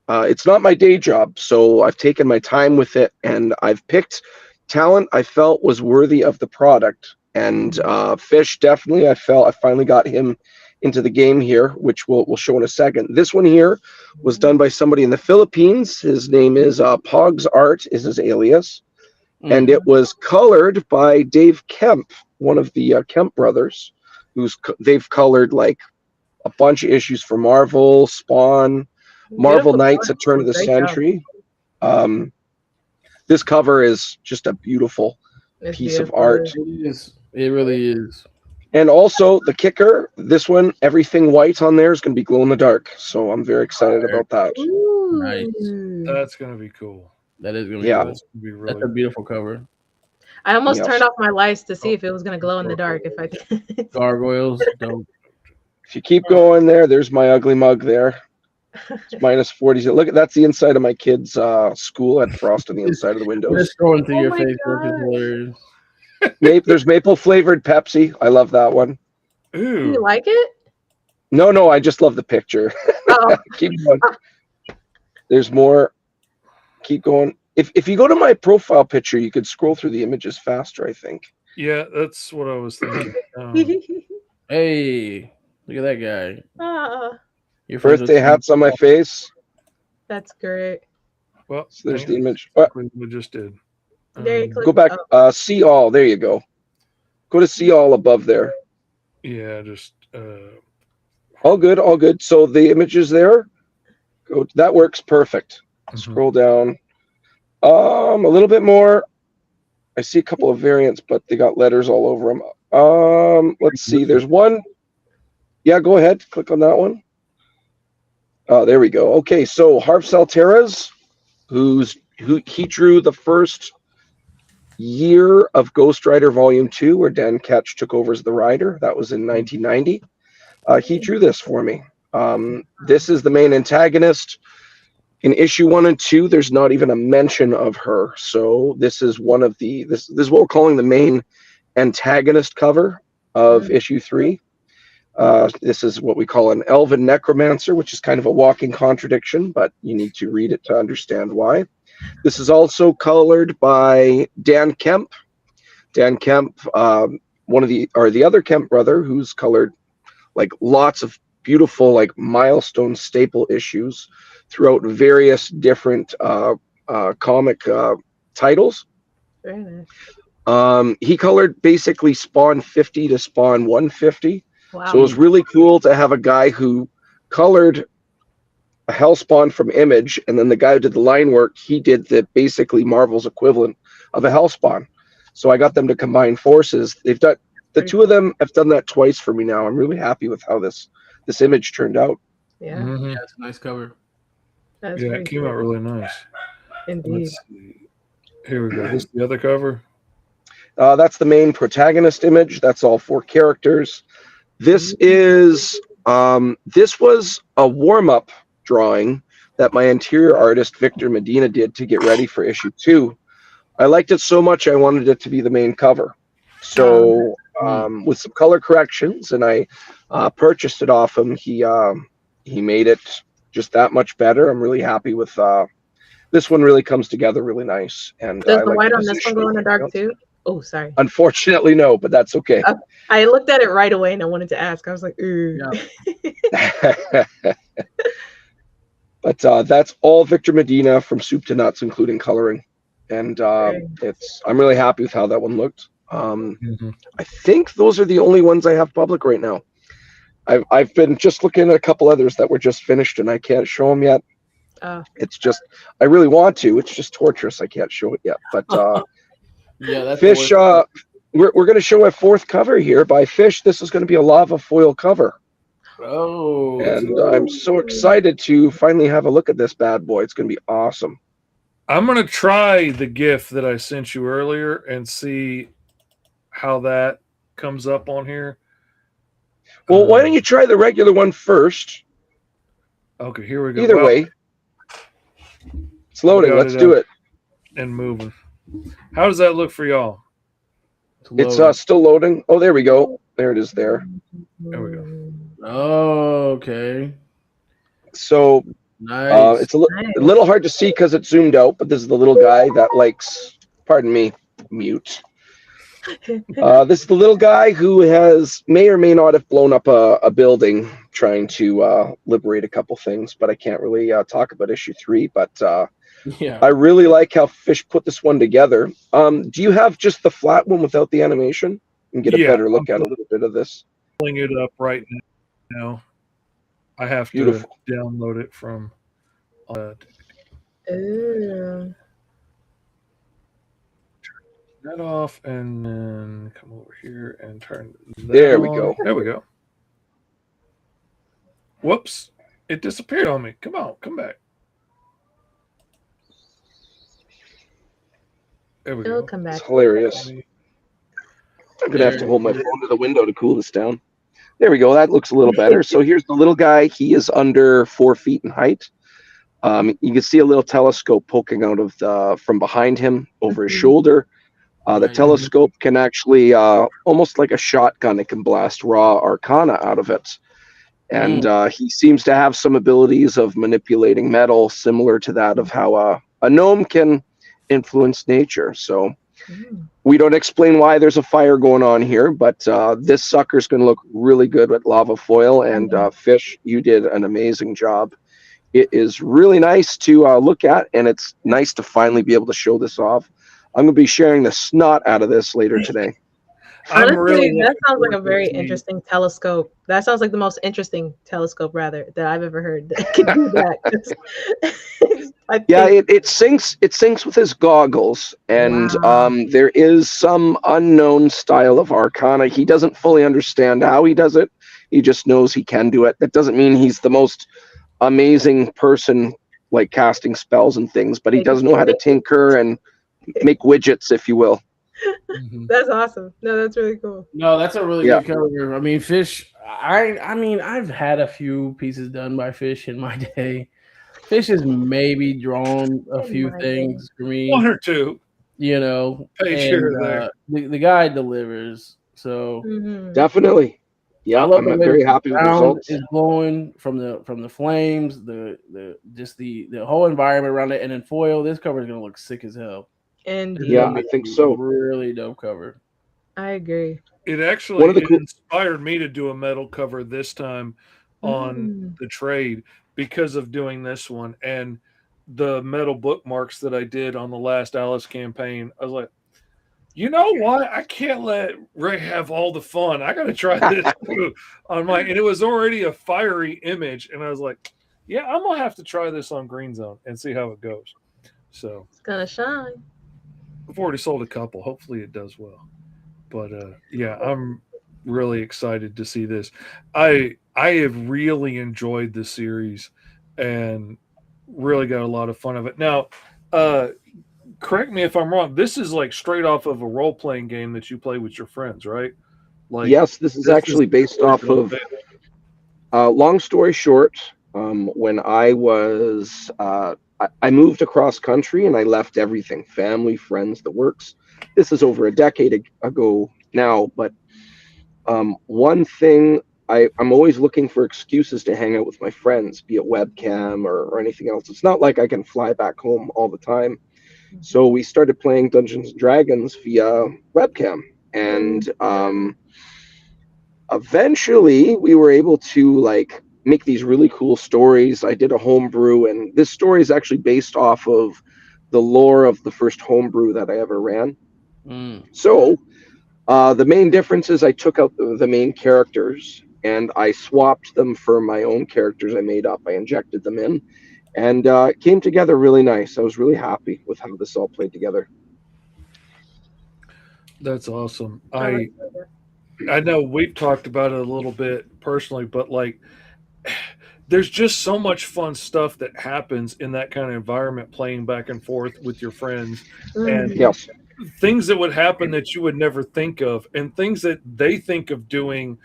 it's not my day job, so I've taken my time with it, and I've picked talent I felt was worthy of the product. And Fish, definitely, I felt I finally got him into the game here, which we'll show in a second. This one here was done by somebody in the Philippines. His name is Pogs Art is his alias, and it was colored by Dave Kemp, one of the Kemp brothers, they've colored like a bunch of issues for Marvel, Spawn, Marvel Beautiful Knights job. at Turn of the Great job. Century. This cover is just a beautiful It's piece of beautiful. art. It is. It really is. And also the kicker, this one, everything white on there is going to be glow in the dark. So I'm very excited about that. Ooh. Nice. That's gonna be cool. That is gonna be Yeah. cool. That's gonna be That's really a beautiful cover. I almost Yes. turned off my lights to see if it was going to glow in the dark. If I could. Gargoyles. Dope. If you keep going there, there's my ugly mug there. It's minus 40. Look, that's the inside of my kid's school. Had frost on the inside of the windows. Just scrolling through Oh your my Facebook is God. hilarious. There's maple flavored Pepsi. I love that one. Do you Ooh. like it? No, I just love the picture. Oh, Keep going. There's more. Keep going. If you go to my profile picture, you could scroll through the images faster, I think. Yeah, that's what I was thinking. Hey, look at that guy. Ah, Your friends Birthday with- hats on my face. that's great. Well, So there's the hang on. image. We just did. There you click. Go back. See all. There you go. Go to see all above there. Yeah, just All good. All good. So the images there. Go. That works perfect. mhm. Scroll down. A little bit more. I see a couple of variants, but they got letters all over them. Let's see. There's one. Yeah, go ahead. Click on that one. Oh, there we go. Okay, so Harv Salteras, who he drew the first year of Ghost Rider Volume 2, where Dan Ketch took over as the Rider. That was in 1990. He drew this for me. This is the main antagonist. In issue 1 and 2, there's not even a mention of her. So this is one of the this is what we're calling the main antagonist cover of issue 3. This is what we call an elven necromancer, which is kind of a walking contradiction, but you need to read it to understand why. This is also colored by Dan Kemp. Dan Kemp, one of the other Kemp brother, who's colored like lots of beautiful like milestone staple issues throughout various different comic titles. Very nice. He colored basically Spawn 50 to Spawn 150. Wow. So it was really cool to have a guy who colored a Hellspawn from Image, and then the guy who did the line work, he did the basically Marvel's equivalent of a Hellspawn. So I got them to combine forces. They've done the two of them have done that twice for me now. I'm really happy with how this image turned out. Yeah. Mhm. That's a nice cover. That's Yeah, pretty it came cool. out really nice. Indeed. Let's see. Here we go. This is the other cover. That's the main protagonist image. That's all 4 characters. This is this was a warm-up drawing that my interior artist Victor Medina did to get ready for issue 2. I liked it so much I wanted it to be the main cover. So with some color corrections, and I purchased it off him. He made it just that much better. I'm really happy with this one. Really comes together really nice. And Does I the like white the on this one positioning. go in the dark too? Oh, sorry. Unfortunately, no, but that's okay. I looked at it right away and I wanted to ask. I was like, ooh. Yeah. But that's all Victor Medina from soup to nuts, including coloring. And I'm really happy with how that one looked. I think those are the only ones I have public right now. I've been just looking at a couple others that were just finished, and I can't show them yet. It's just, I really want to. It's just torturous. I can't show it yet. But yeah, that's Fish, we're going to show a fourth cover here by Fish. This is going to be a lava foil cover. Oh, and I'm so excited to finally have a look at this bad boy. It's going to be awesome. I'm going to try the GIF that I sent you earlier and see how that comes up on here. Well, why don't you try the regular one first? Okay, here we go. Either way. It's loading. Let's do it. And moving. How does that look for y'all? It's still loading. Oh, there we go. There it is there. There we go. Oh, okay. So nice. It's a little hard to see because it's zoomed out, but this is the little guy that likes, pardon me, mute. This is the little guy who may or may not have blown up a building trying to liberate a couple things, but I can't really talk about issue 3. But yeah, I really like how Fish put this one together. Do you have just the flat one without the animation? And get a better look at a little bit of this. Pulling it up right now. I have to download it from. Turn that off and then come over here and turn that There on. we go. There we go. Whoops. It disappeared on me. Come on. Come back. There we go. Come back. It's hilarious. I'm going to have to hold my phone to the window to cool this down. There we go. That looks a little better. So here's the little guy. He is under 4 feet in height. You can see a little telescope poking out of from behind him over his shoulder. The telescope can actually, almost like a shotgun, it can blast raw arcana out of it. And he seems to have some abilities of manipulating metal, similar to that of how a gnome can influence nature. So we don't explain why there's a fire going on here, but this sucker's going to look really good with lava foil. And Fish, you did an amazing job. It is really nice to look at, and it's nice to finally be able to show this off. I'm going to be sharing the snot out of this later today. Honestly, that sounds like a very interesting telescope. That sounds like the most interesting telescope, rather, that I've ever heard that can do that. It syncs with his goggles, and there is some unknown style of arcana. He doesn't fully understand how he does it. He just knows he can do it. That doesn't mean he's the most amazing person, like casting spells and things, but he does know how to tinker and make widgets, if you will. That's awesome. No, that's really cool. No, that's a really good cover. I mean, Fish, I mean, I've had a few pieces done by Fish in my day. Fish has maybe drawn a few things for me. 1 or 2. You know, the guy delivers. So definitely. Yeah, I'm very happy with the results. Is blowing from the flames, the whole environment around it, and then foil. This cover is gonna look sick as hell. And I think so. Really dope cover. I agree. It actually inspired me to do a metal cover this time on the trade because of doing this one and the metal bookmarks that I did on the last Alice campaign. I was like, you know what? I can't let Ray have all the fun. I got to try this too. And it was already a fiery image, and I was like, yeah, I'm gonna have to try this on Green Zone and see how it goes. So it's gonna shine. I've already sold a couple. Hopefully it does well. But I'm really excited to see this. I have really enjoyed the series and really got a lot of fun of it. Now, correct me if I'm wrong. This is like straight off of a role-playing game that you play with your friends, right? Like, yes, this is actually based off of. Long story short, when I was, I moved across country and I left everything, family, friends, the works. This is over a decade ago now, but one thing I'm always looking for excuses to hang out with my friends, be it webcam or anything else. It's not like I can fly back home all the time. So we started playing Dungeons and Dragons via webcam. And eventually we were able to like make these really cool stories. I did a homebrew, and this story is actually based off of the lore of the first homebrew that I ever ran. So the main difference is I took out the main characters and I swapped them for my own characters I made up. I injected them in, and it came together really nice. I was really happy with how this all played together. That's awesome. I know we've talked about it a little bit personally, but like there's just so much fun stuff that happens in that kind of environment, playing back and forth with your friends, and Yes. things that would happen that you would never think of, and things that they think of doing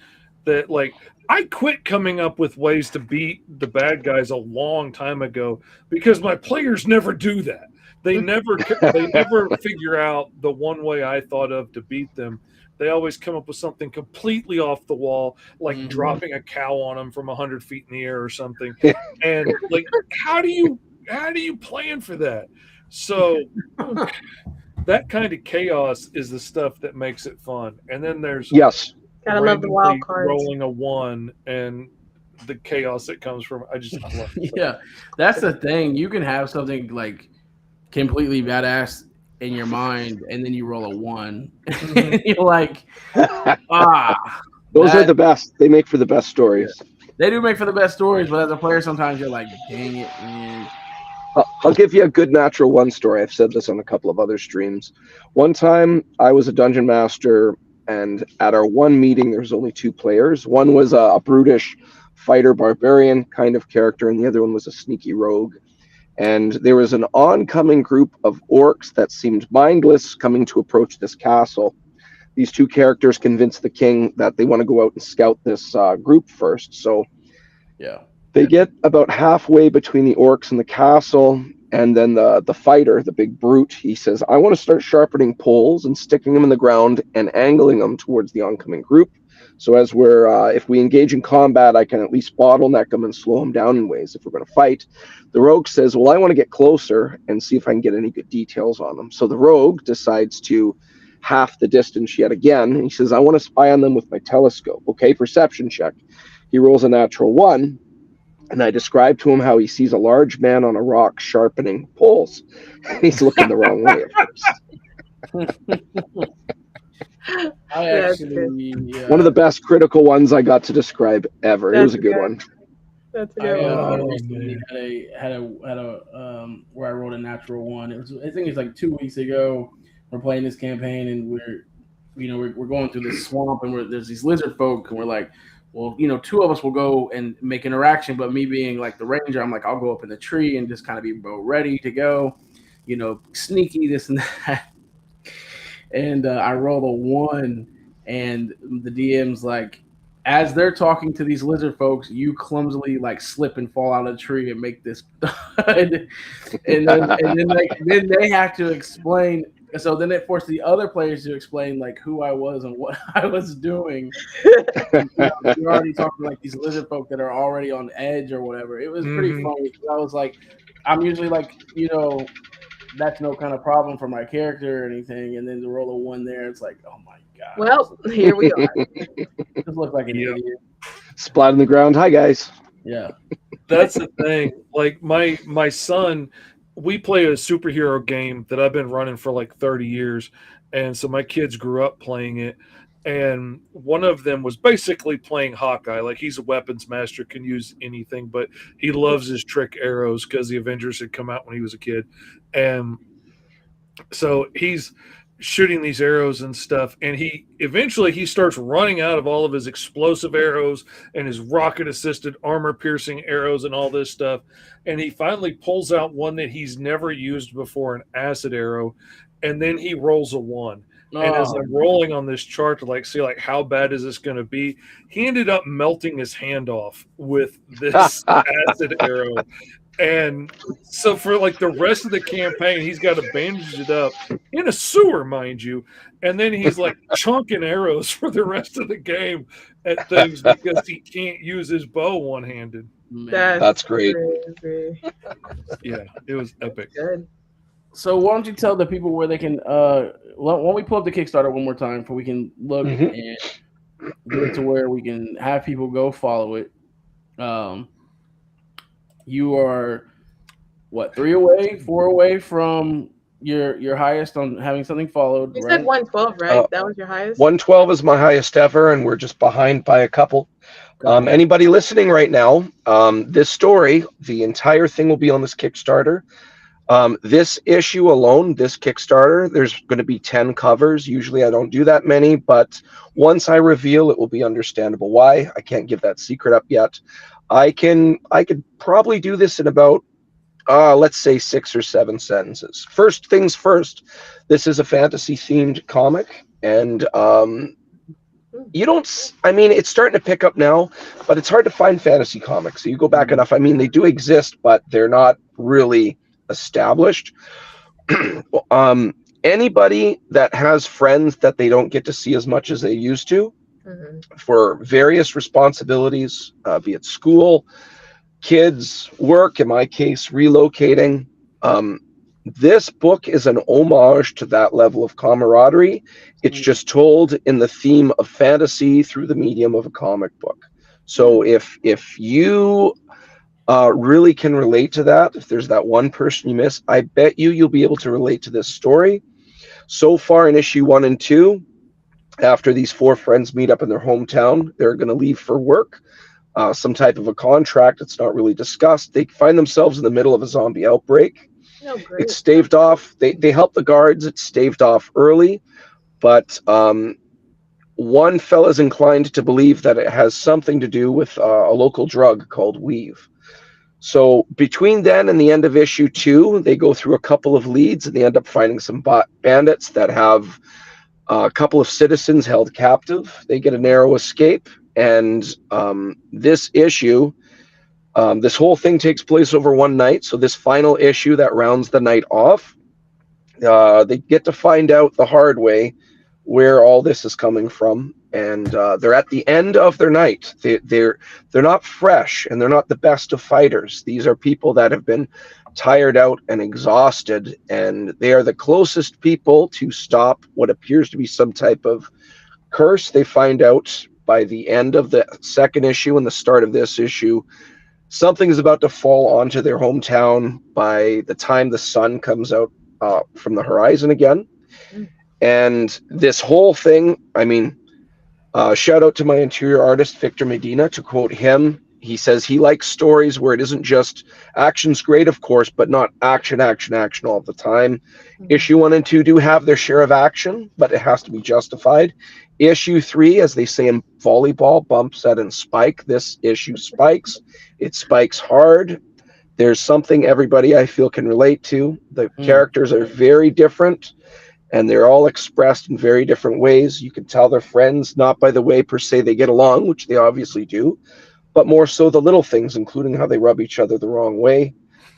that, like, I quit coming up with ways to beat the bad guys a long time ago because my players never do that. They never figure out the one way I thought of to beat them. They always come up with something completely off the wall, like dropping a cow on them from 100 feet in the air or something. And like, how do you plan for that? So that kind of chaos is the stuff that makes it fun. And then there's gotta love the wild cards. Rolling a 1 and the chaos that comes from. I love it. Yeah, that's the thing. You can have something like completely badass in your mind, and then you roll a 1, and you're like, those are the best. They make for the best stories. They do make for the best stories, but as a player, sometimes you're like, dang it, man. I'll give you a good natural 1 story. I've said this on a couple of other streams. One time, I was a dungeon master, and at our one meeting, there was only 2 players. One was a brutish fighter barbarian kind of character, and the other one was a sneaky rogue. And there was an oncoming group of orcs that seemed mindless coming to approach this castle. These 2 characters convinced the king that they want to go out and scout this group first. So they get about halfway between the orcs and the castle, and then the fighter, the big brute, he says, I want to start sharpening poles and sticking them in the ground and angling them towards the oncoming group. So as if we engage in combat, I can at least bottleneck them and slow them down in ways if we're going to fight. The rogue says, well, I want to get closer and see if I can get any good details on them. So the rogue decides to half the distance yet again. And he says, I want to spy on them with my telescope. Okay, perception check. He rolls a natural 1. And I describe to him how he sees a large man on a rock sharpening poles. He's looking the wrong way at first. One of the best critical ones I got to describe ever. It was a good one. That's a good one. Recently had a where I rolled a natural 1. I think it's like 2 weeks ago. We're playing this campaign, and we're going through this swamp, and there's these lizard folk, and we're like, well, 2 of us will go and make interaction, but me being like the ranger, I'm like, I'll go up in the tree and just kind of be ready to go, sneaky, this and that. And I rolled a 1, and the DM's like, as they're talking to these lizard folks, you clumsily like slip and fall out of the tree and make this, and then they have to explain. So then it forced the other players to explain like who I was and what I was doing. You're already talking like these lizard folk that are already on edge or whatever. It was pretty funny. I was like, I'm usually like, that's no kind of problem for my character or anything. And then to roll a 1 there, it's like, oh my god. Well, here we are. Just look like an idiot. Splat on the ground. Hi guys. Yeah, that's the thing. Like my son. We play a superhero game that I've been running for like 30 years. And so my kids grew up playing it. And one of them was basically playing Hawkeye. Like, he's a weapons master, can use anything, but he loves his trick arrows because the Avengers had come out when he was a kid. And so he's shooting these arrows and stuff. And he eventually starts running out of all of his explosive arrows and his rocket assisted armor piercing arrows and all this stuff. And he finally pulls out one that he's never used before, an acid arrow. And then he rolls a 1. And as I'm rolling on this chart to see how bad is this going to be, he ended up melting his hand off with this acid arrow. And so for like the rest of the campaign, he's got to bandage it up in a sewer, mind you. And then he's like chunking arrows for the rest of the game at things because he can't use his bow one-handed. That's great. Crazy. Yeah, it was epic. Good. So why don't you tell the people where they can? Why don't we pull up the Kickstarter one more time, so we can look and get it to where we can have people go follow it. You are what, 3 away, 4 away from your highest on having something followed. You right? said 112, right? That was your highest? 112 is my highest ever, and we're just behind by a couple. Anybody listening right now, this story, the entire thing will be on this Kickstarter. This issue alone, this Kickstarter, there's going to be 10 covers. Usually I don't do that many, but once I reveal, it will be understandable why. I can't give that secret up yet. I could probably do this in about, let's say 6 or 7 sentences. First things first, this is a fantasy themed comic, and it's starting to pick up now, but it's hard to find fantasy comics. So you go back enough. I mean, they do exist, but they're not really established. Anybody that has friends that they don't get to see as much as they used to, for various responsibilities, be it school, kids, work, in my case, relocating. This book is an homage to that level of camaraderie. It's just told in the theme of fantasy through the medium of a comic book. So if you really can relate to that, if there's that one person you miss, I bet you'll be able to relate to this story. So far in issue 1 and 2, after these 4 friends meet up in their hometown, they're going to leave for work, some type of a contract. It's not really discussed. They find themselves in the middle of a zombie outbreak. Oh, great. It's staved off. They help the guards. It's staved off early, but one fella's inclined to believe that it has something to do with a local drug called weave. So between then and the end of issue 2, they go through a couple of leads, and they end up finding some bandits that have a couple of citizens held captive. They get a narrow escape, and this issue, this whole thing takes place over one night. So this final issue that rounds the night off, they get to find out the hard way where all this is coming from, and they're at the end of their night. They're not fresh, and they're not the best of fighters. These are people that have been tired out and exhausted, and they are the closest people to stop what appears to be some type of curse. They find out by the end of the second issue and the start of this issue, something is about to fall onto their hometown by the time the sun comes out from the horizon again. And this whole thing, I mean, shout out to my interior artist, Victor Medina. To quote him, he says he likes stories where it isn't just action's great, of course, but not action all the time. Issue 1 and 2 do have their share of action, but it has to be justified. Issue 3, as they say in volleyball, bump, set, and spike. This issue spikes. It spikes hard. There's something everybody, I feel, can relate to. The characters are very different, and they're all expressed in very different ways. You can tell they're friends, not by the way per se they get along, which they obviously do, but more so the little things, including how they rub each other the wrong way.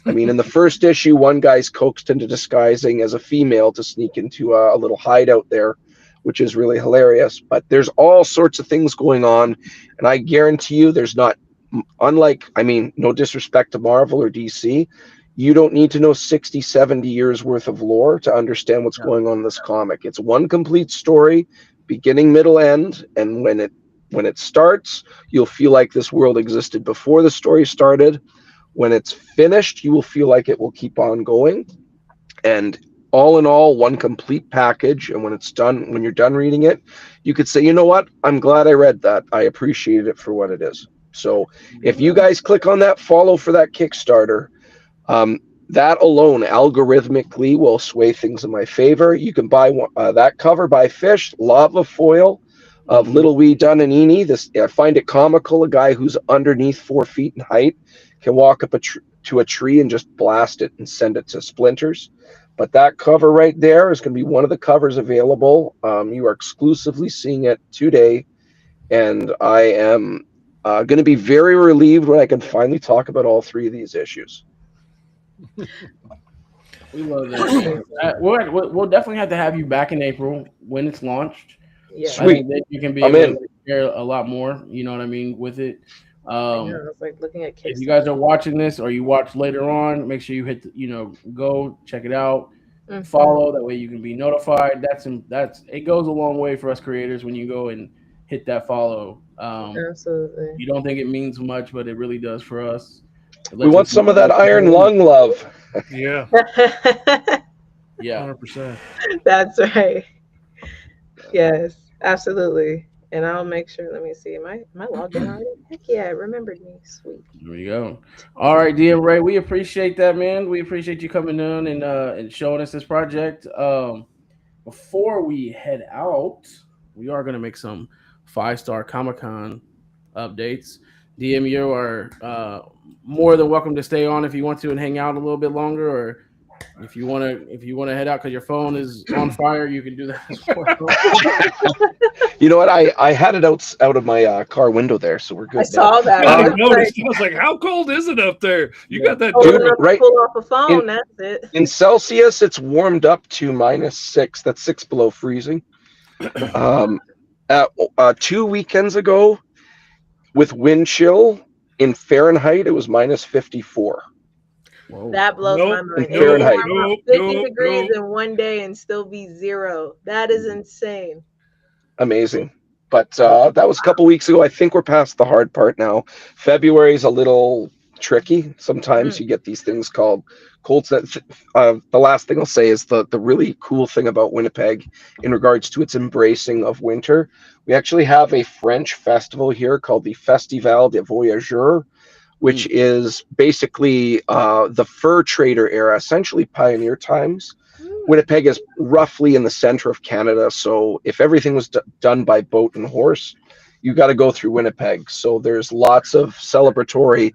I mean, in the first issue, one guy's coaxed into disguising as a female to sneak into a little hideout there, which is really hilarious. But there's all sorts of things going on, and I guarantee you there's not, unlike, I mean, no disrespect to Marvel or DC, you don't need to know 60, 70 years worth of lore to understand what's going on in this comic. It's one complete story, beginning, middle, end, and when it starts, you'll feel like this world existed before the story started. When it's finished, you will feel like it will keep on going. And all in all, one complete package. And when it's done, when you're done reading it, you could say, you know what? I'm glad I read that. I appreciated it for what it is. So if you guys click on that follow for that Kickstarter, that alone algorithmically will sway things in my favor. You can buy that cover by Fish, Lava Foil of Little Wee Dunanini. This, I find it comical. A guy who's underneath 4 feet in height can walk up to a tree and just blast it and send it to splinters. But that cover right there is going to be one of the covers available. You are exclusively seeing it today, and I am going to be very relieved when I can finally talk about all 3 of these issues. We love that. We'll definitely have to have you back in April when it's launched. Yeah. I think that you can be I'm able in. to share a lot more. You know what I mean with it. I know. It's like looking at If Kickstarter. you guys are watching this or you watch later on, make sure you hit go check it out, follow. That way you can be notified. That's it goes a long way for us creators when you go and hit that follow. Absolutely. You don't think it means much, but it really does for us. We want some of that iron lung love. Yeah, Yeah, 100%. That's right. Yes, absolutely. And I'll make sure. Let me see. Am I logged in already? Heck yeah, it remembered me. Sweet. there we go. All right, DM Ray, we appreciate that, man. We appreciate you coming on and showing us this project. Before we head out, we are gonna make some Fivestar Comic Con updates. DM, you are more than welcome to stay on if you want to and hang out a little bit longer, or if you want to head out because your phone is on fire, you can do that as well. You know what? I had it out of my car window there, so we're good. I saw that. I I was noticed. like, I was like, "How cold is it up there? You got that?" old Dude, enough to right pull off a phone. That's it. in Celsius, it's warmed up to -6. That's 6 below freezing. At 2 weekends ago, with wind chill in Fahrenheit, it was -54. Whoa. That blows my mind. In Fahrenheit. It can warm up 50 degrees in one day and still be 0. That is insane. Amazing. But that was a couple weeks ago. I think we're past the hard part now. February is a little tricky. Sometimes you get these things called cold snaps. The last thing I'll say is the really cool thing about Winnipeg in regards to its embracing of winter. We actually have a French festival here called the Festival des Voyageurs, which is basically the fur trader era, essentially pioneer times. Winnipeg is roughly in the center of Canada, so if everything was done by boat and horse, you got to go through Winnipeg. So there's lots of celebratory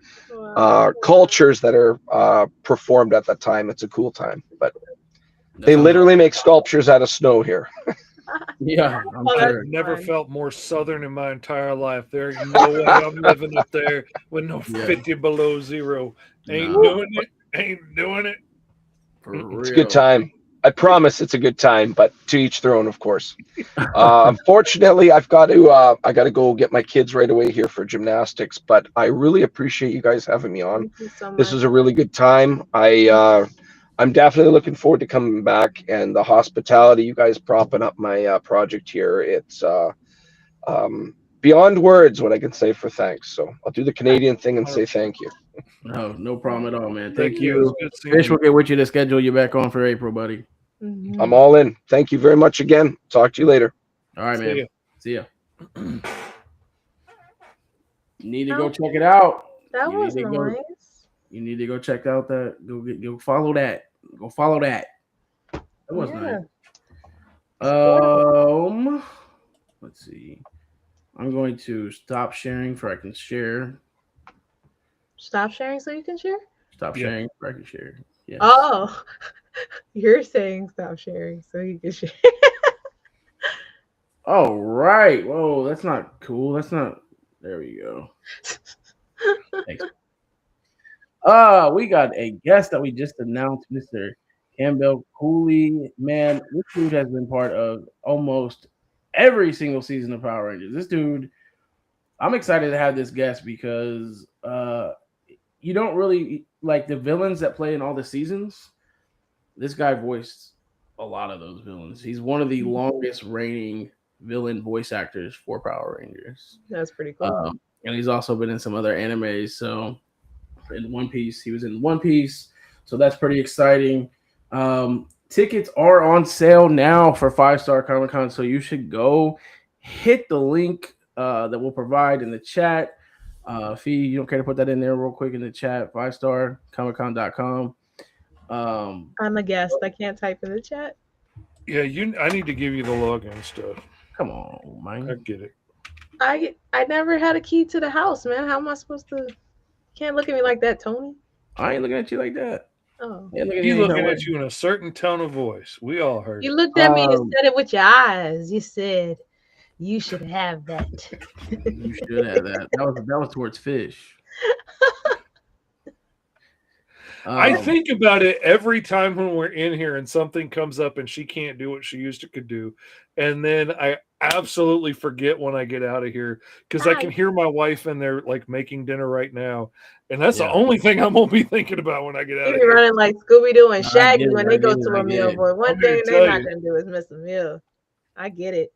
cultures that are performed at that time. It's a cool time, but they literally make sculptures out of snow here. Yeah, I'm sure. I've never felt more southern in my entire life. There's no way I'm living up there with no 50 below 0. Ain't doing it. Ain't doing it. It's a good time. I promise it's a good time, but to each their own, of course. Unfortunately, I got to go get my kids right away here for gymnastics. But I really appreciate you guys having me on. Thank you so much. This was a really good time. I'm definitely looking forward to coming back, and the hospitality, you guys propping up my project here. It's beyond words what I can say for thanks. So I'll do the Canadian thing and say thank you. No problem at all, man. Thank Thank you. you. It's good seeing Fish you. will get with you to schedule you back on for April, buddy. I'm all in. Thank you very much again. Talk to you later. All right, See man. ya. See ya. You need to go check it out. That You was need to go- nice. You need to go check out that. Go follow that. Go follow that. That was nice. Let's see. I'm going to stop sharing for I can share. Stop sharing so you can share? Stop sharing for I can share. Yes. Oh, you're saying stop sharing so you can share. Oh, right. Whoa, that's not cool. That's not. There we go. Thanks. We got a guest that we just announced, Mr. Campbell Cooley. Man, this dude has been part of almost every single season of Power Rangers. This dude, I'm excited to have this guest because you don't really like the villains that play in all the seasons. This guy voiced a lot of those villains. He's one of the longest reigning villain voice actors for Power Rangers. That's pretty cool. And he's also been in some other animes. So in One Piece, he was in One Piece. So that's pretty exciting. Tickets are on sale now for Fivestar Comic Con. So you should go hit the link that we'll provide in the chat. Fee, you don't care to put that in there real quick in the chat, fivestarcomiccon.com. I'm a guest. I can't type in the chat. Yeah, I need to give you the login stuff. Come on, man. I get it. I never had a key to the house, man. How am I supposed to? Can't look at me like that, Tony. I ain't looking at you like that. Oh, He's looking at you in a certain tone of voice. We all heard. You looked at me and said it with your eyes. You said you should have that. You should have that. That was towards Fish. I think about it every time when we're in here and something comes up and she can't do what she used to could do. And then I absolutely forget when I get out of here because I can hear my wife in there like making dinner right now. And that's the only thing I'm going to be thinking about when I get out of be here. running like Scooby-Doo and Shaggy when they go to a meal. But one thing they're not going to do is miss a meal. I get it.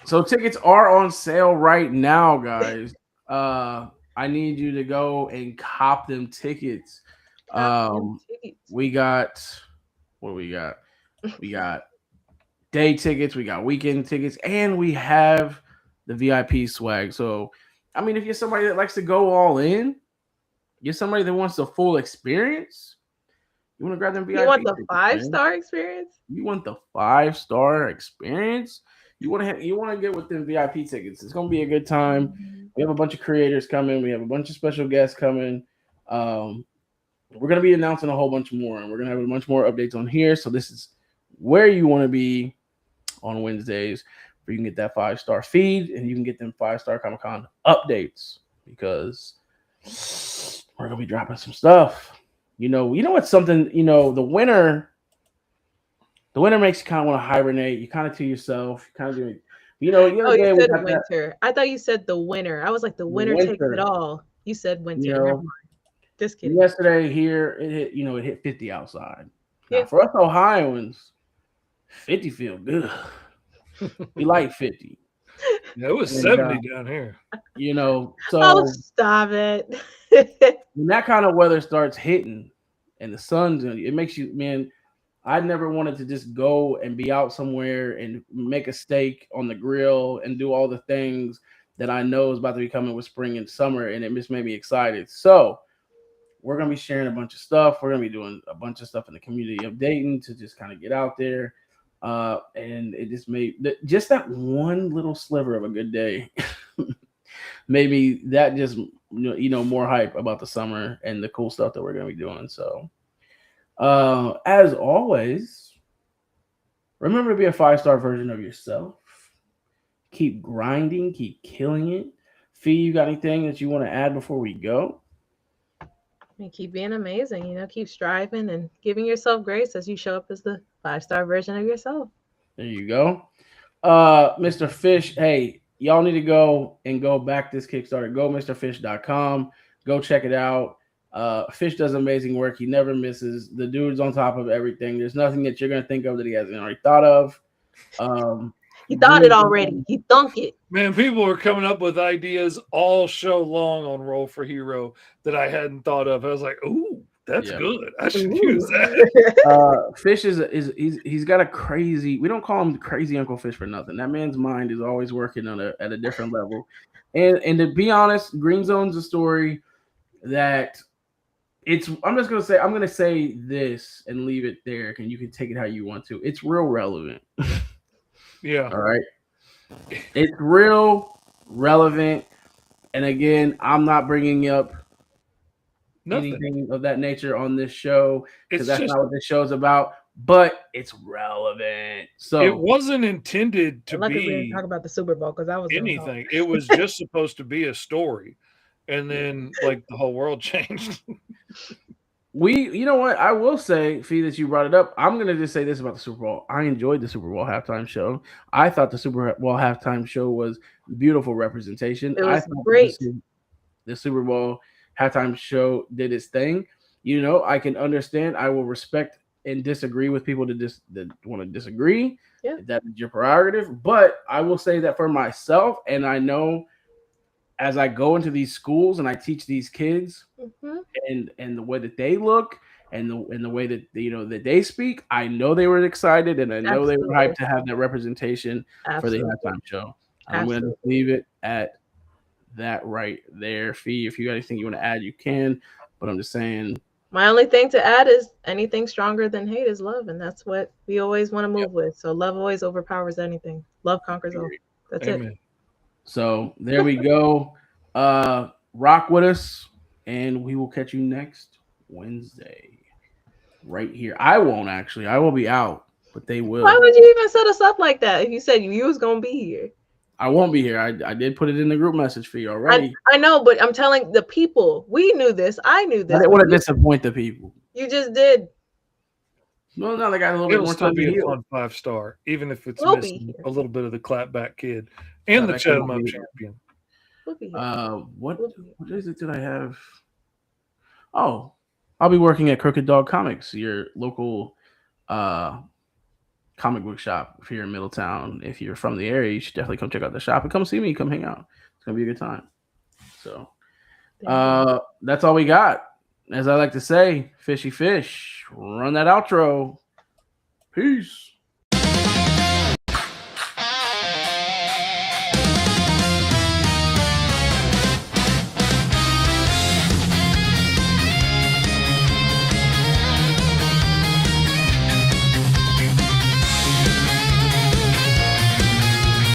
So tickets are on sale right now, guys. I need you to go and cop them tickets. We got what do we got? We got day tickets, we got weekend tickets, and we have the VIP swag. So, I mean, if you're somebody that likes to go all in, you're somebody that wants the full experience. You want to grab them VIP. You want the 5-star experience? You want the 5-star experience? You want to get with them VIP tickets. It's gonna be a good time. We have a bunch of creators coming. We have a bunch of special guests coming. We're going to be announcing a whole bunch more, and we're going to have a bunch more updates on here. So this is where you want to be on Wednesdays, where you can get that 5-star feed, and you can get them Fivestar Comic Con updates, because we're going to be dropping some stuff. You know what's something, the winter makes you kind of want to hibernate. You kind of to yourself. You kind of doing, you said winter. I thought you said the winter. I was like, the winter takes it all. You said winter. Never mind. Just kidding. Yesterday here, it hit 50 outside. Yeah. Now, for us Ohioans, 50 feel good. We like 50. Yeah, it was 70 down here. So stop it. When that kind of weather starts hitting and the sun's in it, makes you, man. I never wanted to just go and be out somewhere and make a steak on the grill and do all the things that I know is about to be coming with spring and summer, and it just made me excited. So we're going to be sharing a bunch of stuff. We're going to be doing a bunch of stuff in the community of Dayton to just kind of get out there. And it just made just that one little sliver of a good day. Maybe that just, more hype about the summer and the cool stuff that we're going to be doing. So as always, remember to be a 5-star version of yourself. Keep grinding, keep killing it. Fee, you got anything that you want to add before we go? Keep being amazing, keep striving and giving yourself grace as you show up as the 5-star version of yourself. There you go. Mr. Fish, hey, y'all need to go back this Kickstarter. Go MrFish.com. Go check it out. Fish does amazing work. He never misses. The dude's on top of everything. There's nothing that you're going to think of that he hasn't already thought of. He thought it already. He thunk it. Man, people were coming up with ideas all show long on Roll for Hero that I hadn't thought of. I was like, ooh, that's good. I should use that. Fish he's got a crazy, we don't call him crazy Uncle Fish for nothing. That man's mind is always working at a different level. And to be honest, Green Zone's a story that I'm going to say this and leave it there, and you can take it how you want to. It's real relevant. Yeah. All right. It's real relevant. And again, I'm not bringing up anything of that nature on this show, because that's not what this show's about, but it's relevant. So it wasn't intended to be. We didn't talk about the Super Bowl because I was anything. It was just supposed to be a story. And then the whole world changed. You know what? I will say, Fee, that you brought it up. I'm going to just say this about the Super Bowl. I enjoyed the Super Bowl halftime show. I thought the Super Bowl halftime show was beautiful representation. It was great. The Super Bowl halftime show did its thing. I can understand. I will respect and disagree with people that want to disagree. Yeah. That is your prerogative. But I will say that for myself, and I know as I go into these schools and I teach these kids, and the way that they look and the way that that they speak, I know they were excited, and I know they were hyped to have that representation for the halftime show. I'm going to leave it at that right there. Fee, if you got anything you want to add, you can. But I'm just saying. My only thing to add is anything stronger than hate is love, and that's what we always want to move with. So love always overpowers anything. Love conquers all. That's it. So there we go. Rock with us, and we will catch you next Wednesday right here. I won't actually. I will be out, but they will. Why would you even set us up like that if you said you was going to be here? I won't be here. I did put it in the group message for you already. I know, but I'm telling the people. We knew this. I knew this. I didn't want to disappoint the people. You just did. Well, now they got a little bit It'll more still time to be a heal. fun 5-star, even if it's We'll be missing here. a little bit of the clapback kid and the Clapback kid Chat 'em won't up be there. champion. We'll be here. What We'll be here. what is it that I have? Oh, I'll be working at Crooked Dog Comics, your local comic book shop here in Middletown. If you're from the area, you should definitely come check out the shop and come see me. Come hang out. It's gonna be a good time. So that's all we got. As I like to say, fishy fish, run that outro. Peace.